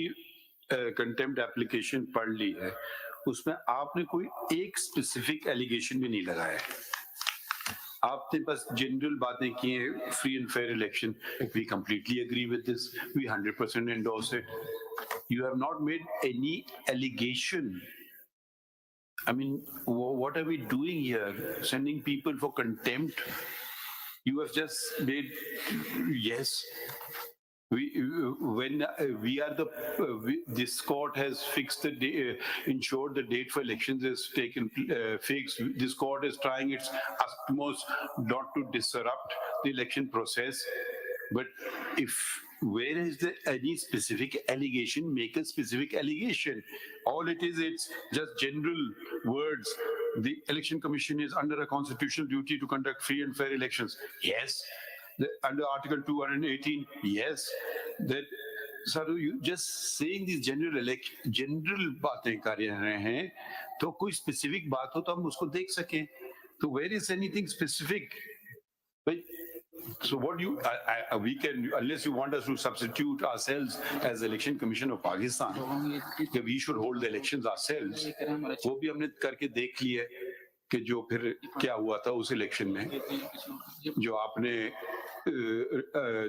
कंटेम्प्ट एप्लीकेशन पढ़ ली है, उसमें आपने कोई एक स्पेसिफिक एलिगेशन भी नहीं लगाया है। आपने बस जनरल बातें की हैं, free and fair election, we completely agree with this, we 100% endorse it. You have not made any allegation. I mean, what are we doing here? Sending people for contempt? You have just made, yes. This court has fixed the day, ensured the date for elections is taken fixed. This court is trying its utmost not to disrupt the election process. But where is there any specific allegation? Make a specific allegation. All it is, it's just general words. The Election Commission is under a constitutional duty to conduct free and fair elections. Yes. Under Article 218, yes. That, sir, you just saying these general बातें कर रहे हैं, तो कोई specific बात हो तो हम उसको देख सकें. So where is anything specific? But So what do you, we can, unless you want us to substitute ourselves as Election Commission of Pakistan, that we should hold the elections ourselves, वो भी हमने करके देख लिया कि जो फिर क्या हुआ था उस इलेक्शन में, जो आपने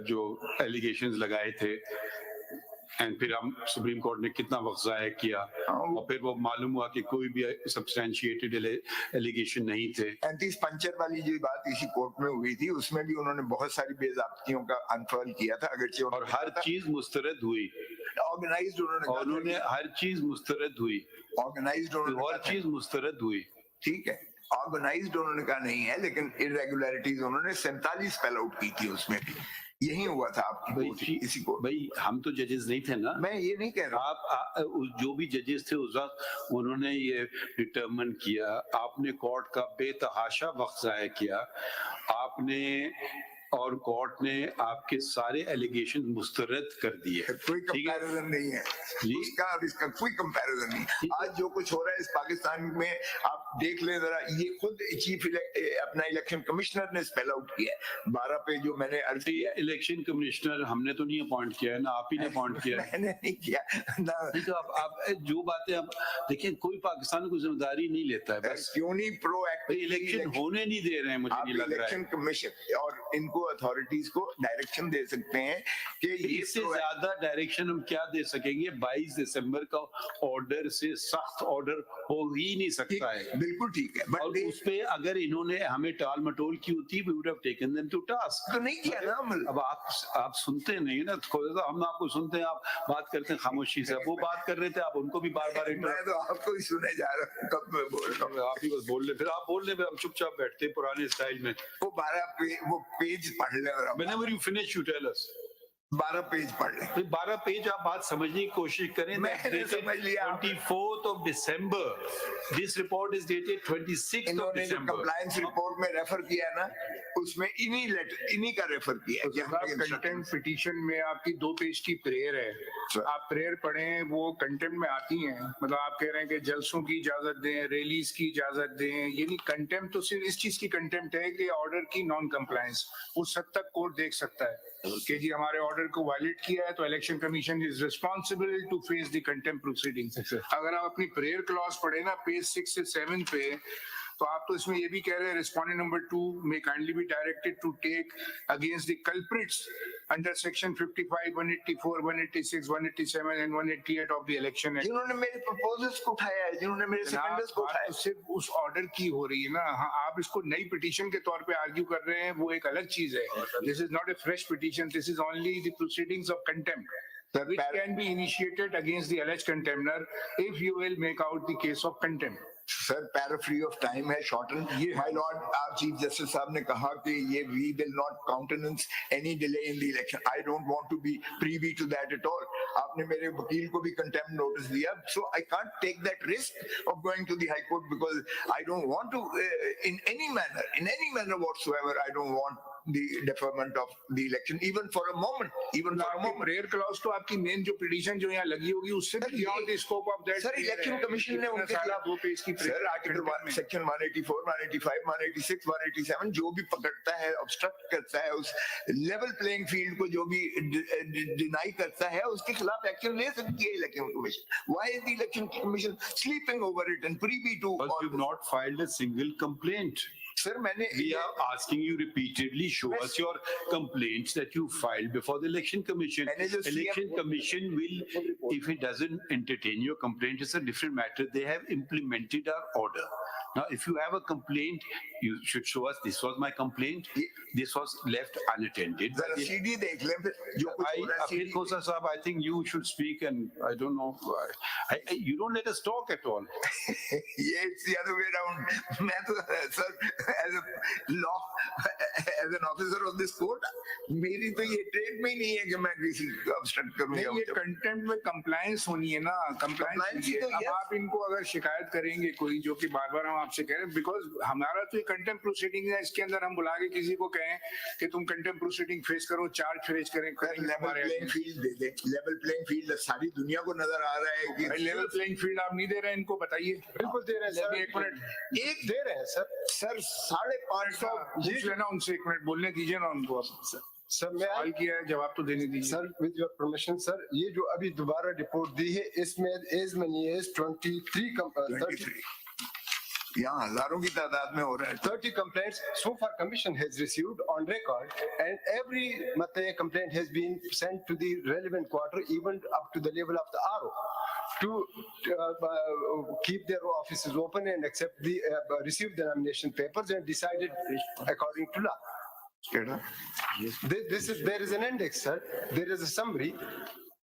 जो एलिगेशंस लगाए थे, एंड फिर हम सुप्रीम कोर्ट ने कितना वक्त जाया किया, और फिर वो मालूम हुआ कि कोई भी सब्सटैंशिएटेड एलिगेशन नहीं थे। 35 पंचर वाली जो बात इसी कोर्ट में हुई थी, उसमें भी उन्होंने बहुत सारी बेज़ाब्तियों का अनफॉल किया था, अगरचे और हर चीज मुस्तरद हुई, ऑर्गेनाइज्ड उन्होंने हर चीज मुस्तरद हुई, ऑर्गेनाइज्ड हर चीज मुस्तरद हुई। ठीक है, ऑर्गेनाइज्ड उन्होंने कहा नहीं है, लेकिन इरेगुलरिटीज उन्होंने 47 स्पेल आउट की थी, उसमें भी यही हुआ था आपकी कोर्ट, इसी कोर्ट। भाई हम तो जजेस नहीं थे ना, मैं ये नहीं कह रहा, आप जो भी जजेस थे उस वक्त उन्होंने ये डिटरमिन किया, आपने कोर्ट का बेतहाशा वक्त जाया किया आपने, और कोर्ट ने आपके सारे एलिगेशन मुस्तरद कर दिए। कोई कंपैरिजन नहीं है उसका और इसका, कोई कंपैरिजन नहीं। आज जो कुछ हो रहा है इस पाकिस्तान में, आप देख लें जरा, ये खुद चीफ अपना इलेक्शन कमिश्नर ने स्पेल आउट किया है 12 पे, जो मैंने अर्ज किया। इलेक्शन कमिश्नर हमने तो नहीं अपॉइंट किया है ना, आप ही ने अपॉइंट किया है। मैंने नहीं किया ना। नहीं तो आप जो बातें आप देखिए, कोई पाकिस्तान को जिम्मेदारी नहीं लेता है, बस क्यों नहीं प्रोएक्टिव इलेक्शन होने नहीं दे रहे हैं, मुझे नहीं लग रहा है। इलेक्शन कमीशन और इनको अथॉरिटीज को डायरेक्शन दे सकते हैं कि इससे ज्यादा डायरेक्शन हम क्या दे सकेंगे? 22 दिसंबर का ऑर्डर से सख्त ऑर्डर हो ही नहीं सकता है। बिल्कुल ठीक है, और उस पे अगर इन्होंने हमें टाल मटोल की होती, we would have taken them to task। तो नहीं किया ना अमल। अब आप सुनते नहीं ना, हम आपको सुनते हैं, आप बात करते हैं खामोशी से, वो बात कर रहे थे, आप उनको भी बार बार मैं तो आपको ही सुने जा रहा हूँ, कब मैं बोल रहा हूँ, आप ही बस बोल रहे, फिर आप बोल रहे, हम चुपचाप बैठते पुराने स्टाइल में। वो 12 वो पेज पढ़ ले, Whenever you finish, you tell us। 12 page पढ़ ले। फिर 12 पेज आप बात समझने की कोशिश करें। मैंने समझ लिया। 24th of December, this report is dated 26th of इन्होंने जो December। कंप्लायंस रिपोर्ट में रेफर किया है ना, उसमें इन्हीं का रेफर किया है। कंटेम्प्ट पिटीशन में आपकी 2 पेज की प्रेयर है, आप प्रेयर पढ़ें, वो कंटेम्प्ट में आती हैं। मतलब आप कह रहे हैं कि जलसों की इजाजत दें, रैलीज की इजाजत दें, ये नहीं, कंटेम्प्ट तो सिर्फ इस चीज की कंटेम्प्ट है कि ऑर्डर की नॉन कंप्लायंस, उस हद तक कोर्ट देख सकता है कि जी हमारे ऑर्डर को वायलेट किया है, तो election commission is responsible to face the contempt proceedings. अगर आप अपनी प्रेयर क्लॉज पढ़े ना पेज 6 से 7 पे, तो आप तो इसमें ये भी कह रहे हैं, respondent number 2 may kindly be directed to take against the culprits under section 55, 184, 186, 187 and 188 of the election act. जिन्होंने मेरे प्रपोजल्स को उठाया है, जिन्होंने मेरे सेकेंडर्स को उठाया, तो सिर्फ उस ऑर्डर की हो रही है ना। हाँ, आप इसको नई पिटीशन के तौर पे आर्ग्यू कर रहे हैं, वो एक अलग चीज है। This is not a fresh petition, this is only the proceedings of contempt which can be initiated against the alleged contemner if you will make out the case of contempt। Sir para free of time है, shorten. My lord, आप chief justice साहब ने कहा कि ये we will not countenance any delay in the election. I don't want to be privy to that at all. आपने मेरे वकील को भी कंटेम्प्ट नोटिस दिया, so I can't take that risk of going to the high court because I don't want to in any manner whatsoever, I don't want the deferment of the election even for a moment, prayer clause तो आपकी main जो petition जो यहाँ लगी होगी उससे beyond the scope of that. Sir election commission ने उनके खिलाफ 2 पेज की सर आर्टिकल सेक्शन 184, 185, 186, 187 जो भी पकड़ता है, ऑब्स्ट्रक्ट करता है, उस लेवल प्लेइंग फील्ड को जो भी डिनाई करता है, उसके खिलाफ एक्शन ले सकती है election commission. Why is the election commission sleeping over it and privy to? Because you've not filed a single complaint। Sir, we are asking you repeatedly, show us your complaints that you filed before the election commission. Election commission will, if it doesn't entertain your complaint, it's a different matter. They have implemented our order. Now, if you have a complaint, you should show us, this was my complaint, this was left unattended. जरा CD देख लें फिर जो कुछ हो रहा है। Afid Khosa Sahab, I think you should speak, and I don't know, you don't let us talk at all. Yeah, it's the other way around. मैं तो sir, as an officer of this court, मेरी तो ये trade में ही नहीं है कि मैं किसी को obstruct करूं। नहीं, ये कंटेम्प्ट में कंप्लायंस होनी है ना, कंप्लायंस ही तो अब आप इनको अगर शिकायत करेंगे कोई, जो कि बार बार हम आपसे कह रहे हैं, बिकॉज हमारा तो ये कंटेम्प्ट प्रोसीडिंग है, इसके अंदर हम बुला के किसी को कहें कि तुम कंटेम्प्ट प्रोसीडिंग फेस करो, चार्ज फेस करें, लेवल प्लेइंग फील्ड दे दे। लेवल प्लेइंग फील्ड सारी दुनिया को नजर आ रहा है कि लेवल प्लेइंग फील्ड आप नहीं दे रहे हैं इनको, बताइए। बिल्कुल दे रहे हैं सर, 1 मिनट एक दे रहे हैं सर। सर 550 पूछ लेना उनसे, 1 मिनट बोलने दीजिए ना उनको। सर मैं सवाल किया है, जवाब तो देने दीजिए। Sir with your permission sir, ये जो अभी दोबारा रिपोर्ट दी है इसमें एज मनी एज 23 यहाँ हजारों की तादाद में हो रहा है। 30 complaints so far commission has received on record, and every complaint has been sent to the relevant quarter, even up to the level of the RO, to keep their offices open and accept the receive the nomination papers and decided according to law. There is an index, sir. There is a summary,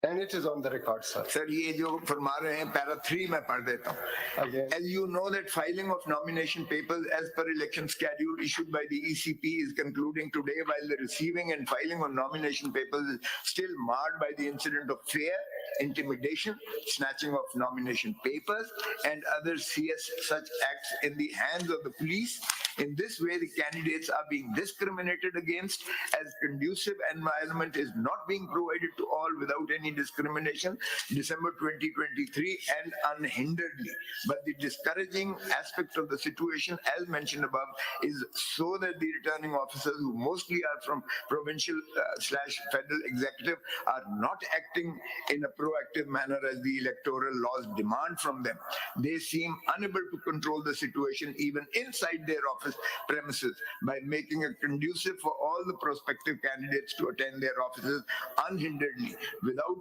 and it is on the record, sir. Sir ये जो फरमा रहे हैं para 3 में पढ़ देता हूँ। Again. As you know that filing of nomination papers as per election schedule issued by the ECP is concluding today, while the receiving and filing of nomination papers is still marred by the incident of fear, intimidation, snatching of nomination papers, and other such acts in the hands of the police. In this way, the candidates are being discriminated against, as conducive environment is not being provided to all without any discrimination, December 2023, and unhinderedly. But the discouraging aspect of the situation, as mentioned above, is so that the returning officers, who mostly are from provincial / federal executive, are not acting in a proactive manner as the electoral laws demand from them. They seem unable to control the situation even inside their office premises by making it conducive for all the prospective candidates to attend their offices unhinderedly, without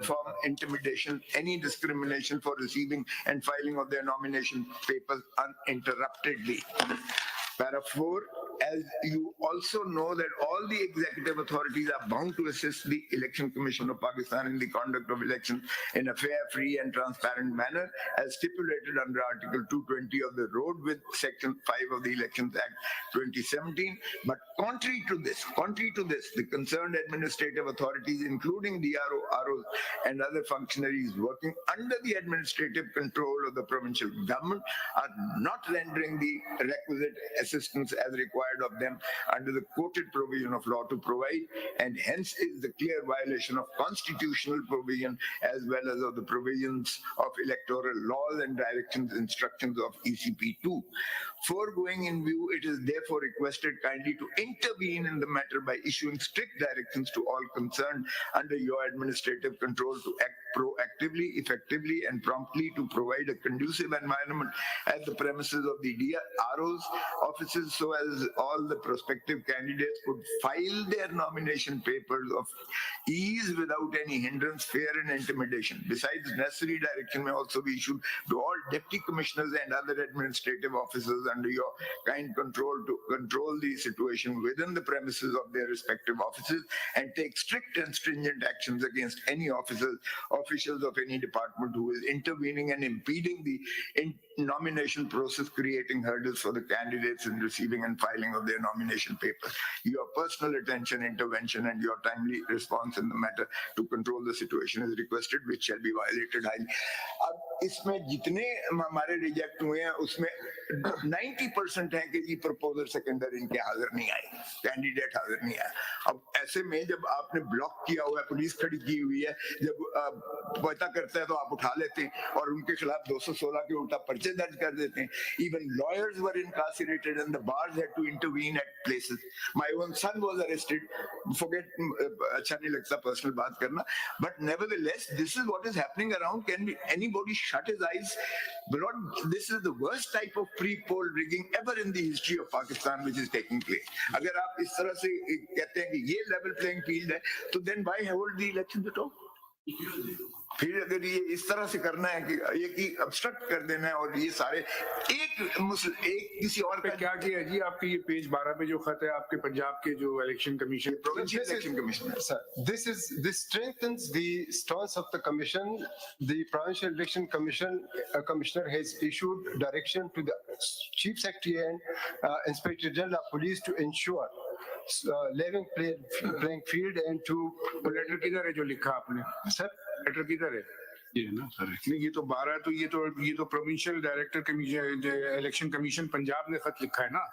form intimidation, any discrimination for receiving and filing of their nomination papers uninterruptedly. Para 4, as you also know that all the executive authorities are bound to assist the Election Commission of Pakistan in the conduct of elections in a fair, free and transparent manner, as stipulated under Article 220 of the Road with Section 5 of the Elections Act 2017. But contrary to this, the concerned administrative authorities, including DRO, ROs and other functionaries working under the administrative control of the provincial government, are not rendering the requisite assistance as required of them under the quoted provision of law to provide, and hence is the clear violation of constitutional provision as well as of the provisions of electoral laws and directions instructions of ECP2. Foregoing in view, it is therefore requested kindly to intervene in the matter by issuing strict directions to all concerned under your administrative control to act proactively, effectively and promptly to provide a conducive environment at the premises of the DRO's offices, so as all the prospective candidates could file their nomination papers of ease without any hindrance, fear and intimidation. Besides, necessary direction may also be issued to all deputy commissioners and other administrative officers under your kind control to control the situation within the premises of their respective offices and take strict and stringent actions against any officers of any department who is intervening and impeding the nomination process, creating hurdles for the candidates in receiving and filing of their nomination papers. Your personal attention, intervention and your timely response in the matter to control the situation is requested, which shall be violated highly. अब इसमें जितने हमारे reject हुए हैं उसमें 90% है कि जी proposer के अंदर इनके हाजिर नहीं आए, कैंडिडेट हाजिर नहीं आया। अब ऐसे में जब आपने ब्लॉक किया हुआ है, पुलिस खड़ी की हुई है, जब पता करता है तो आप उठा लेते हैं और उनके खिलाफ 216 के उल्टा पर्चे दर्ज कर देते हैं। Even lawyers were incarcerated and the bars had to intervene at places. My own son was arrested. Forget, अच्छा नहीं लगता personal बात करना, but nevertheless, this is what is happening around. Can anybody shut his eyes? Lord, this is the worst type of pre-poll rigging ever in the history of Pakistan which is taking place. अगर आप इस तरह से कहते हैं कि ये level playing field है, तो then why hold the elections at all? फिर अगर ये इस तरह से करना है कि ये की obstruct कर देना है और ये सारे एक किसी और पे क्या किया जी? आपके ये पेज 12 पे जो खत है आपके पंजाब के जो election commission, provincial election commission, sir, this strengthens the stance of the commission. The provincial election commissioner has issued direction to the chief secretary and inspector general of police to ensure level playing field and to letter किधर है जो लिखा आपने? sir, letter किधर है? ये ना sir, नहीं, ये तो 12 तो ये तो provincial director commission election commission Punjab ने खत लिखा है ना,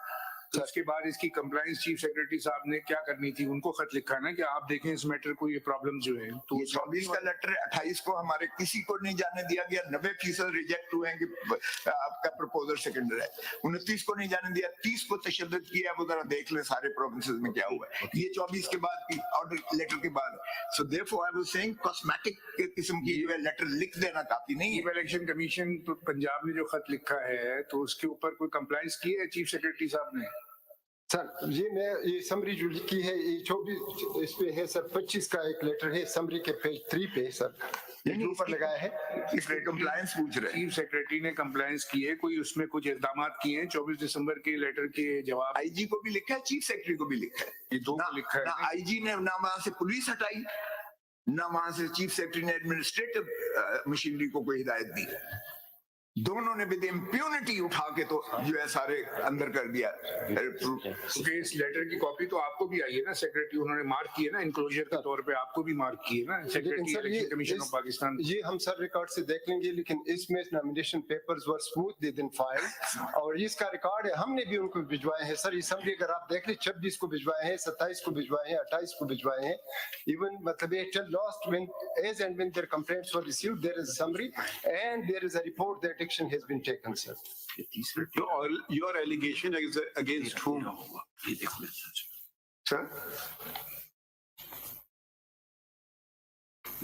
तो उसके बाद इसकी कंप्लायंस चीफ सेक्रेटरी साहब ने क्या करनी थी, उनको खत लिखा ना कि आप देखें इस मैटर को, ये प्रॉब्लम जो है। तो ये 24 का लेटर 28 को हमारे किसी को नहीं जाने दिया गया, 90% रिजेक्ट हुए हैं कि आपका प्रपोजल सेकेंडर है। 29 को नहीं जाने दिया, 30 को तशद्दुद किया। वो जरा देख ले सारे प्रोविंसेस में क्या हुआ है। ये 24 के बाद की ऑर्डर लेटर के बाद। So therefore I was saying cosmetic किस्म की जो है लेटर लिख देना काफी नहीं है। इलेक्शन कमीशन तो पंजाब ने जो खत लिखा है तो उसके ऊपर कोई कंप्लायंस की है चीफ सेक्रेटरी साहब ने? सर ये समरी जो लिखी है ये 24 इस पे है सर, 25 का एक लेटर है समरी के पेज 3 पे सर, ये ऊपर लगाया है। इसके कंप्लायंस पूछ रहे हैं। चीफ सेक्रेटरी ने कंप्लायंस की है, कोई उसमें कुछ इकदाम किए हैं 24 दिसंबर के लेटर के जवाब? आईजी को भी लिखा है, चीफ सेक्रेटरी को भी लिखा है। ये दो को लिखा है ना आईजी ने ना वहां से पुलिस हटाई, ना वहां से चीफ सेक्रेटरी ने एडमिनिस्ट्रेटिव मशीनरी को कोई हिदायत दी। दोनों ने विद इम्प्यूनिटी उठा के तो जो है सारे अंदर कर दिया। क्योंकि इस लेटर की कॉपी तो आपको भी आई है ना सेक्रेटरी, उन्होंने मार्क की है ना इंक्लोजर के तौर पे, आपको भी मार्क की है ना secretary sir election commission of Pakistan. ये हम सर रिकॉर्ड से देख लेंगे, लेकिन इसमें नॉमिनेशन पेपर्स वर स्मूथली देन फाइल और इसका रिकॉर्ड है, हमने भी उनको भिजवाए हैं सर। ये समरी अगर आप देख ले 26 को भिजवाए हैं, 27 को भिजवाए हैं, 28 को भिजवाए हैं। इवन मतलब ये till last when as and when there complaints were received there is summary and there is a report that action has been taken sir. Your allegation is against whom? Sir?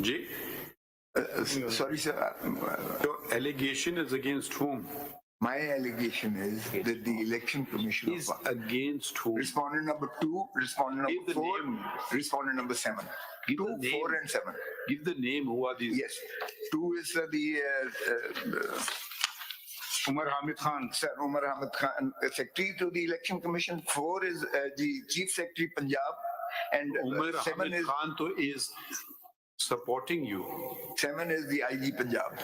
Ji? Sorry, sir. Your allegation is against whom? My allegation is that the election commission Is against whom? respondent number 2, respondent Give number the 4, name. respondent number 7. Give 2, the 4 name. and 7. Give the name. Who are these? Yes. 2 is the Umar Hamid Khan, Sir Umar Ahmed Khan, Secretary to the Election Commission. 4 is the Chief Secretary Punjab, and Umar 7 Hamid is Khan to is supporting you. 7 is the IG Punjab.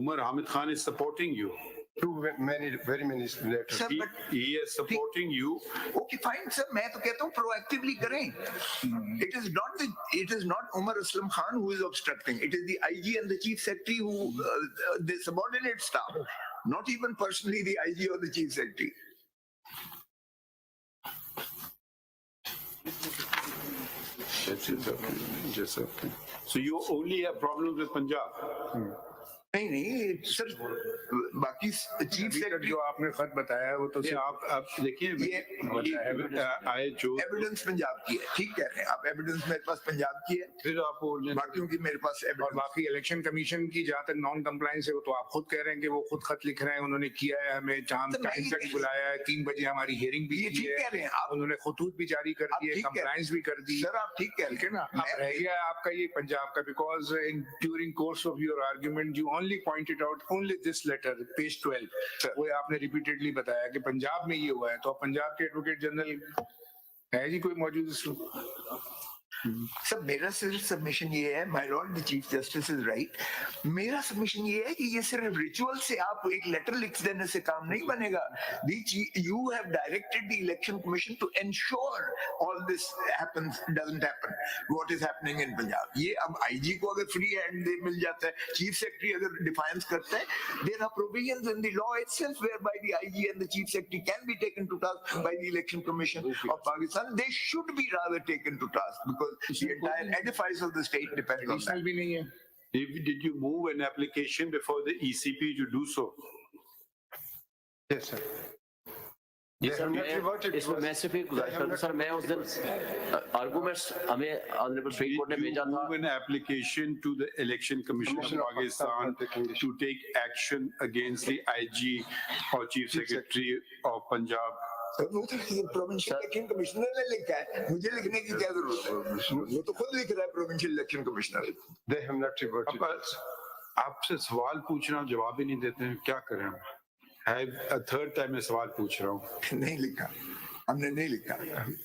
Umar Hamid Khan is supporting you. very many letters. Sir, but He is supporting you. okay, fine, sir. मैं तो कहता हूँ proactively करें. It is not Umar Aslam Khan who is obstructing. It is the IG and the Chief Secretary who the subordinate staff, not even personally the IG or the Chief Secretary. Just okay. So you only have problems with Punjab. नहीं sir, बाकी chief अभी तक secretary जो आपने खत बताया है वो तो ये आप देखिए आए जो एविडेंस पंजाब की है, ठीक कह रहे हैं आप। एविडेंस मेरे पास पंजाब की है, फिर आप बोल बाकियों की मेरे पास और एविडेंस। बाकी इलेक्शन कमीशन की जहाँ तक नॉन कंप्लायंस है वो तो आप खुद कह रहे हैं कि वो खुद खत लिख रहे हैं, उन्होंने किया है, हमें टाइम तक बुलाया है, 3 बजे हमारी हियरिंग भी ये की ठीक कह रहे है, हैं आप। उन्होंने खतूत भी जारी कर आप दिए, ठीक कह रहे हैं। कंप्लायंस भी कर दी। सर आप ठीक कह ठीक है रहे ना, हैं। अब रह गया आपका ये पंजाब का, because in during course of your argument you only pointed out only this letter page 12, वो आपने रिपीटेडली बताया कि पंजाब में ये हुआ है। तो अब पंजाब के एडवोकेट जनरल है जी कोई मौजूद इसमें? सर मेरा सिर्फ सबमिशन ये है, my Lord the chief justice is right, मेरा सबमिशन ये है कि ये सिर्फ रिचुअल से आप एक लेटर लिख देने से काम नहीं बनेगा। You have directed the election commission to ensure all this happens doesn't happen what is happening in Punjab. ये अब आईजी को अगर फ्री हैंड दे मिल जाता है, चीफ सेक्रेटरी अगर डिफाइंस करता है, there are provisions in the law itself whereby the IG and the chief secretary can be taken to task by the election commission of Pakistan. They should be rather taken to task because the entire edifice of the state depends on that. Additional भी नहीं है। Did you move an application before the ECP to do so? Yes sir. इसमें मैं सिर्फ एक गुजारिश करूँ sir, मैं उस दिन आर्गूमेंट्स हमें ऑनरेबल सुप्रीम कोर्ट ने Did you भेजा था। move an application to the Election Commission of Pakistan to take action against the IG or Chief Secretary of Punjab? वो तो प्रोविंशियल इलेक्शन कमिश्नर ने लिखा है, मुझे लिखने की क्या जरूरत है? वो तो खुद लिख रहा है provincial election commissioner. They have not reverted. आपसे सवाल पूछ रहा हूँ, जवाब ही नहीं देते हैं, क्या करें हम? थर्ड टाइम मैं सवाल पूछ रहा हूँ। नहीं लिखा, हमने नहीं लिखा।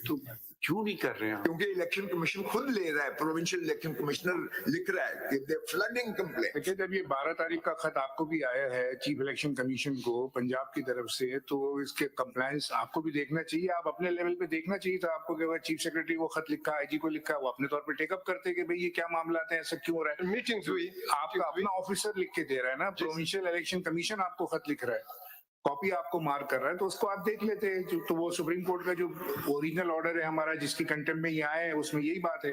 तो क्यों नहीं कर रहे हैं? क्योंकि इलेक्शन कमीशन खुद ले रहा है, प्रोविंशियल इलेक्शन कमिश्नर लिख रहा है कि दे फ्लडिंग कंप्लेंट। देखिए जब ये 12 तारीख का खत आपको भी आया है चीफ इलेक्शन कमीशन को पंजाब की तरफ से, तो इसके कंप्लायंस आपको भी देखना चाहिए, आप अपने लेवल पे देखना चाहिए था आपको कि चीफ सेक्रेटरी को खत लिखा, आईजी को लिखा, वो अपने तौर पे टेकअप करते कि भाई ये क्या मामला है, ऐसा क्यों हो रहा है। मीटिंग्स हुई, आपका अपना ऑफिसर लिख के दे रहा है ना, प्रोविंशियल इलेक्शन कमीशन आपको खत लिख रहा है। कॉपी आपको मार्क कर रहा है तो उसको आप देख लेते हैं। तो वो सुप्रीम कोर्ट का जो ओरिजिनल ऑर्डर है हमारा, जिसकी कंटेम्प्ट में ये आए हैं, उसमें यही बात है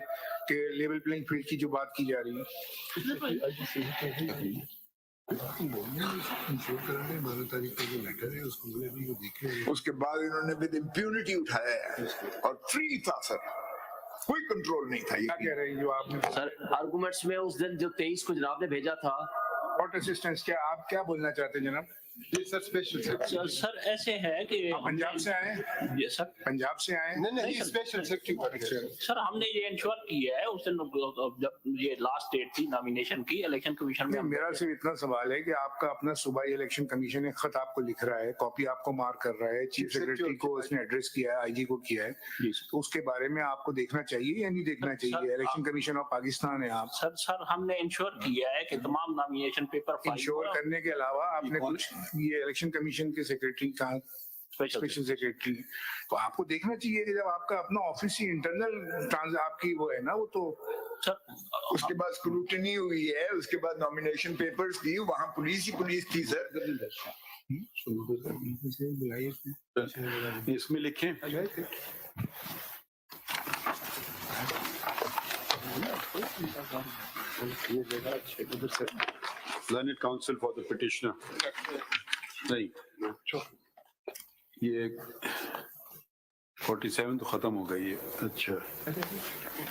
कि लेवल प्लेइंग फील्ड की जो बात की जा रही है। उसके बाद इन्होंने विद इम्प्यूनिटी उठाया है और फ्री था सर, कोई कंट्रोल नहीं था। क्या कह रहे हैं जो आपने सर आर्गुमेंट्स में उस दिन जो 23 को जनाब ने भेजा था, कोर्ट असिस्टेंस, क्या आप क्या बोलना चाहते हैं जनाब? जी सर, स्पेशल सेक्रेटरी। सर ऐसे है कि आप पंजाब से आए हैं? ये सर पंजाब से आए हैं? नहीं, स्पेशल सेक्रेटरी। सर हमने ये इंश्योर किया है उस दिन जब ये लास्ट डेट थी नॉमिनेशन की इलेक्शन कमीशन में। मेरा सिर्फ इतना सवाल है कि आपका अपना सूबाई इलेक्शन कमीशन एक खत आपको लिख रहा है, कॉपी आपको मार्क कर रहा है, चीफ सेक्रेटरी को उसने एड्रेस किया है, आईजी को किया है, तो उसके बारे में आपको देखना चाहिए या नहीं देखना चाहिए? इलेक्शन कमीशन ऑफ पाकिस्तान है आप। सर हमने इंश्योर किया है कि तमाम नॉमिनेशन पेपर इंश्योर करने के अलावा आपने कुछ ये इलेक्शन कमीशन के सेक्रेटरी का स्पेशल सेक्रेटरी, तो आपको देखना चाहिए कि जब आपका अपना ऑफिस ही इंटरनल आपकी वो है ना, वो तो सर उसके बाद स्क्रूटनी हुई है, उसके बाद नॉमिनेशन पेपर्स दी, वहां पुलिस ही पुलिस थी सर। इसमें लिखें learned counsel for the petitioner. नहीं, ये 47 तो खत्म हो गई है। अच्छा,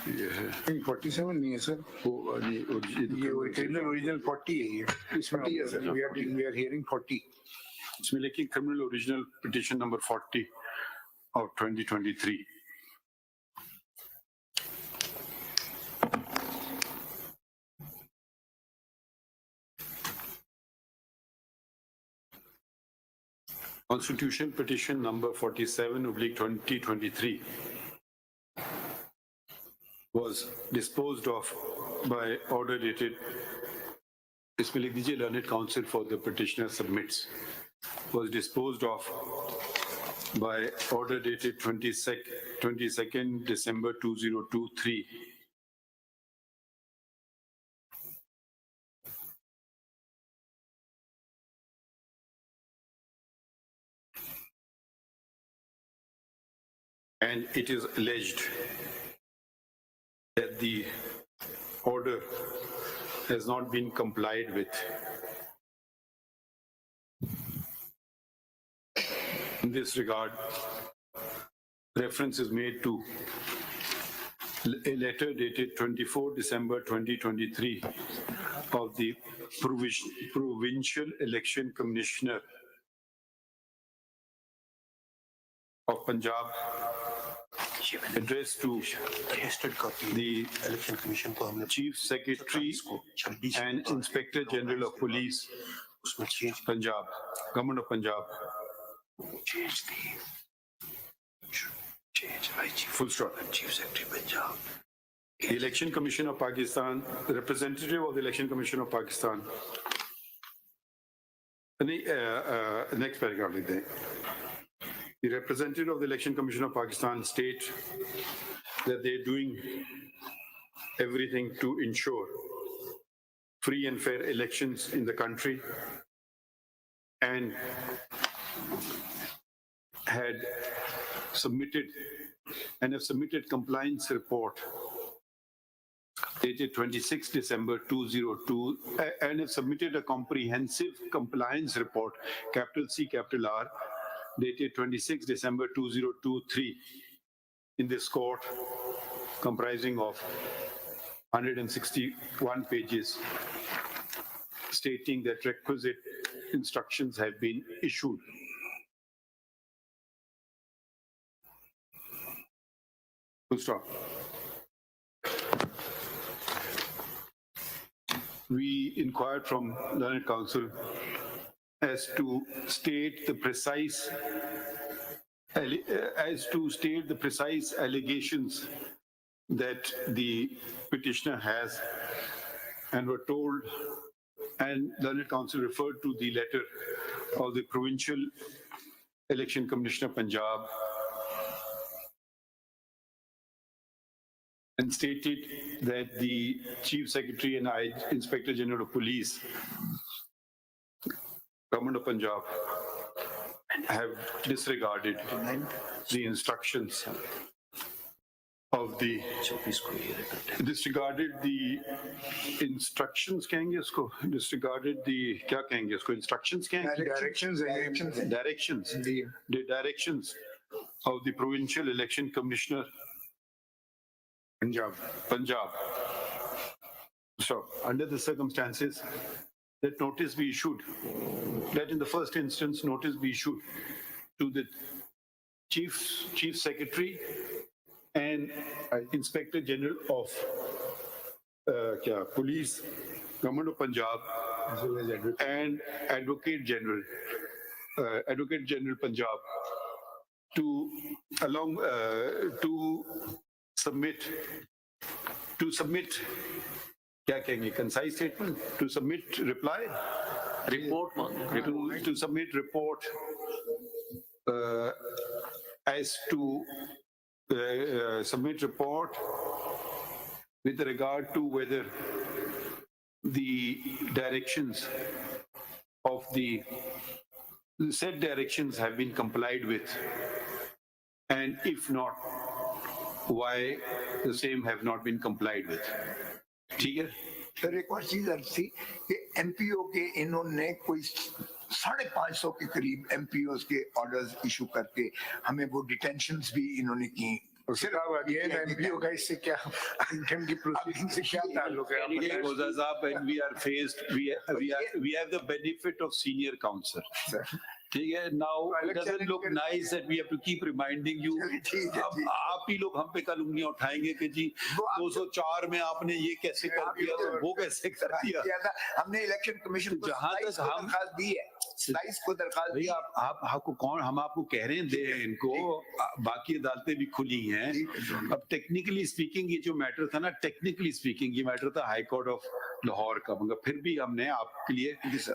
ये है 47 नहीं है सर, वो ये ये ओरिजिनल 40 है। ये इसमें वी आर हियरिंग 40। इसमें लिखिए criminal original petition number 40 of 2023. Constitution petition number 47/2023 was disposed of by order dated, इसमें लिख दीजिए learned counsel for the petitioner submits, was disposed of by order dated 22nd December 2023. And it is alleged that the order has not been complied with. In this regard, reference is made to a letter dated 24 December 2023 of the Provincial Election Commissioner of Punjab, addressed to the Election Commission, Chief Secretary and Inspector General of Police, Punjab, Government of Punjab. Full stop. Chief Secretary Punjab. The Election Commission of Pakistan, the representative of the Election Commission of Pakistan. Next paragraph. The representative of the Election Commission of Pakistan state that they're doing everything to ensure free and fair elections in the country, and have submitted compliance report dated 26 December 2002 and have submitted a comprehensive compliance report, capital C, capital R, dated 26 December 2023 in this court, comprising of 161 pages, stating that requisite instructions have been issued. Full stop. We inquired from learned counsel as to state the precise allegations that the petitioner has, and were told, and learned counsel referred to the letter of the Provincial Election Commissioner Punjab, and stated that the Chief Secretary and Inspector General of Police, Government of Punjab, have disregarded the instructions of the disregarded the instructions कहेंगे उसको disregarded the क्या कहेंगे उसको instructions कहेंगे Directions है. directions the directions of the provincial election commissioner Punjab. So under the circumstances that notice be issued, that in the first instance notice be issued to the chief secretary and Inspector General of Police, Government of Punjab, and Advocate General Punjab to submit क्या कहेंगे concise statement, to submit reply, report to submit report as to submit report with regard to whether the directions of the said directions have been complied with, and if not, why the same have not been complied with. ठीक है sir एक और चीज अर्ज थी कि MPO के इन्होंने कोई 550 के करीब एमपीओ के ऑर्डर्स इशू करके हमें वो डिटेंशंस भी इन्होंने की सिर्फ अगेन एमपीओ का इससे क्या कंटेम्प्ट की प्रोसीडिंग से क्या ताल्लुक है? Moses साहब, when we are faced, we have the benefit of senior counsel. ठीक है, now it doesn't look nice that we have to keep reminding you. अब आप ही लोग हम पे कल उंगलियां उठाएंगे कि जी 204 में आपने ये कैसे कर दिया तो वो कैसे कर दिया. हमने इलेक्शन कमीशन को जहां तक हम दरखास्त दी है, स्लाइस को दरखास्त दी. आप आपको कौन, हम आपको कह रहे हैं दे इनको, बाकी अदालतें भी खुली हैं. अब टेक्निकली स्पीकिंग ये जो मैटर था ना, टेक्निकली स्पीकिंग ये मैटर था हाई कोर्ट ऑफ लाहौर का, मगर फिर भी हमने आपके लिए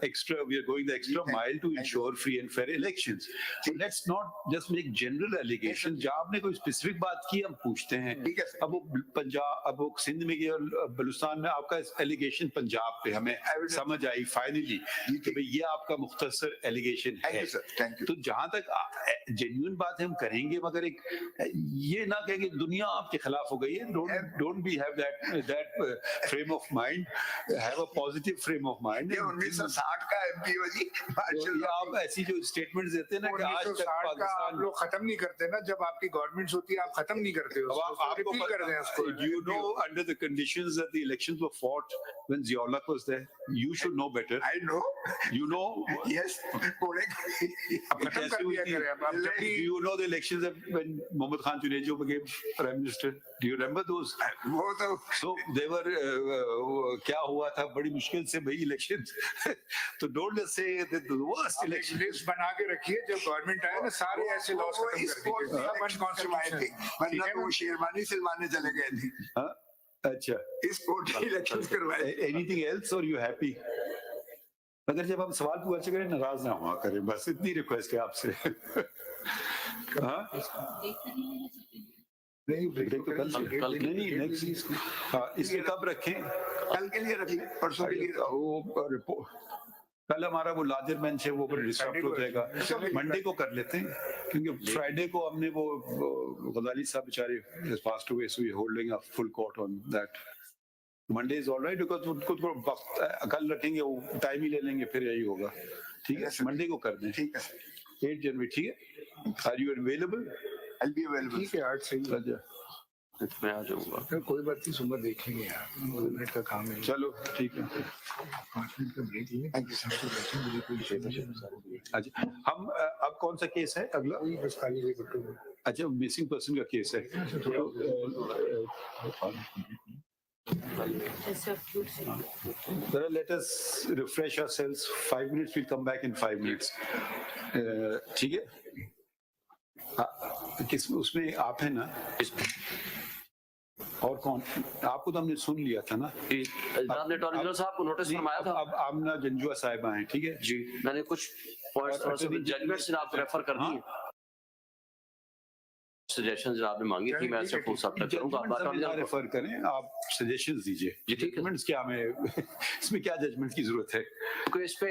extra, we are going the extra mile to ensure free and fair elections. So let's not just make general allegation. जब आपने कोई स्पेसिफिक बात की हम पूछते हैं. अब वो पंजाब, अब वो सिंध में गया, बलूचिस्तान में आपका एलिगेशन पंजाब पे हमें समझ आई फाइनली कि भाई ये आपका मुख्तसर एलिगेशन है. तो जहां तक जेन्युइन बात हम करेंगे, मगर एक ये ना कहेंगे दुनिया आपके खिलाफ हो गई है. Don't be have that frame of mind. Have a positive frame of mind. ये 1960 का एमपीओ जी, आप ऐसी जो स्टेटमेंट्स देते हैं ना कि आज तक पाकिस्तान आप लोग खत्म नहीं करते ना, जब आपकी गवर्नमेंट होती है आप खत्म नहीं करते हो, आप रिपीट कर दें उसको. You know, under the conditions that the elections were fought when Ziaulak was there, you should know better. I know. You know. Yes. खत्म कर दिया करें अब. Do you know the elections when Mohammad Khan Junejo became Prime Minister? Do you remember those? वो तो So they were क्या हुआ था, बड़ी मुश्किल से भाई इलेक्शन. तो don't just say that the worst election. List बना के रखिए, जब गवर्नमेंट आए ना सारे ऐसे लॉस खत्म कर दीजिए. वरना तो वो शेरवानी सिलवाने चले गए थे. हाँ, अच्छा. इस कोर्ट के इलेक्शंस करवाए. Anything else or you happy? अगर जब हम सवाल पूछे करें नाराज ना हुआ करें, बस इतनी रिक्वेस्ट है आपसे. हाँ, नहीं ब्रेक तो कल नहीं नेक्स्ट. हाँ, इसके कब रखें? कल के लिए रख लें, परसों के लिए. वो रिपोर्ट कल हमारा वो लार्जर बेंच है, वो डिस्टर्ब हो जाएगा. मंडे को कर लेते हैं, क्योंकि फ्राइडे को हमने वो गजाली साहब बेचारे passed away, so we holding a full court on that. Monday is alright, because उनको कल रखेंगे, वो टाइम ही ले लेंगे, फिर यही होगा. ठीक है, मंडे को कर दें. ठीक है, 8 जनवरी. ठीक है, are you available? I'll be available. ठीक है, 8 सही है. मैं आ जाऊंगा. कोई बात नहीं, सुबह देख लेंगे यार, 2 मिनट का काम है. चलो ठीक है. 5 मिनट का ब्रेक लेंगे. Thank you, sir. अच्छा, हम अब कौन सा केस है अगला? बस खाली ये बटू. अच्छा, मिसिंग पर्सन का केस है. Let us refresh ourselves. 5 minutes. We'll come back in 5 minutes. ठीक है. किस उसमें आप है ना? और कौन? आपको तो हमने सुन लिया था ना. आपने अटॉर्नी जनरल साहब को नोटिस फरमाया था. अब आमना जंजुआ साहिबा हैं. ठीक है जी, मैंने कुछ पॉइंट्स जजमेंट से आप रेफर कर दिए. सजेशंस आपने मांगी थी, मैं ऐसे फुल सब तक करूंगा. आप रेफर करें, आप सजेशंस दीजिए. जी ठीक है. जजमेंट्स क्या, में इसमें क्या जजमेंट की जरूरत है? इस पे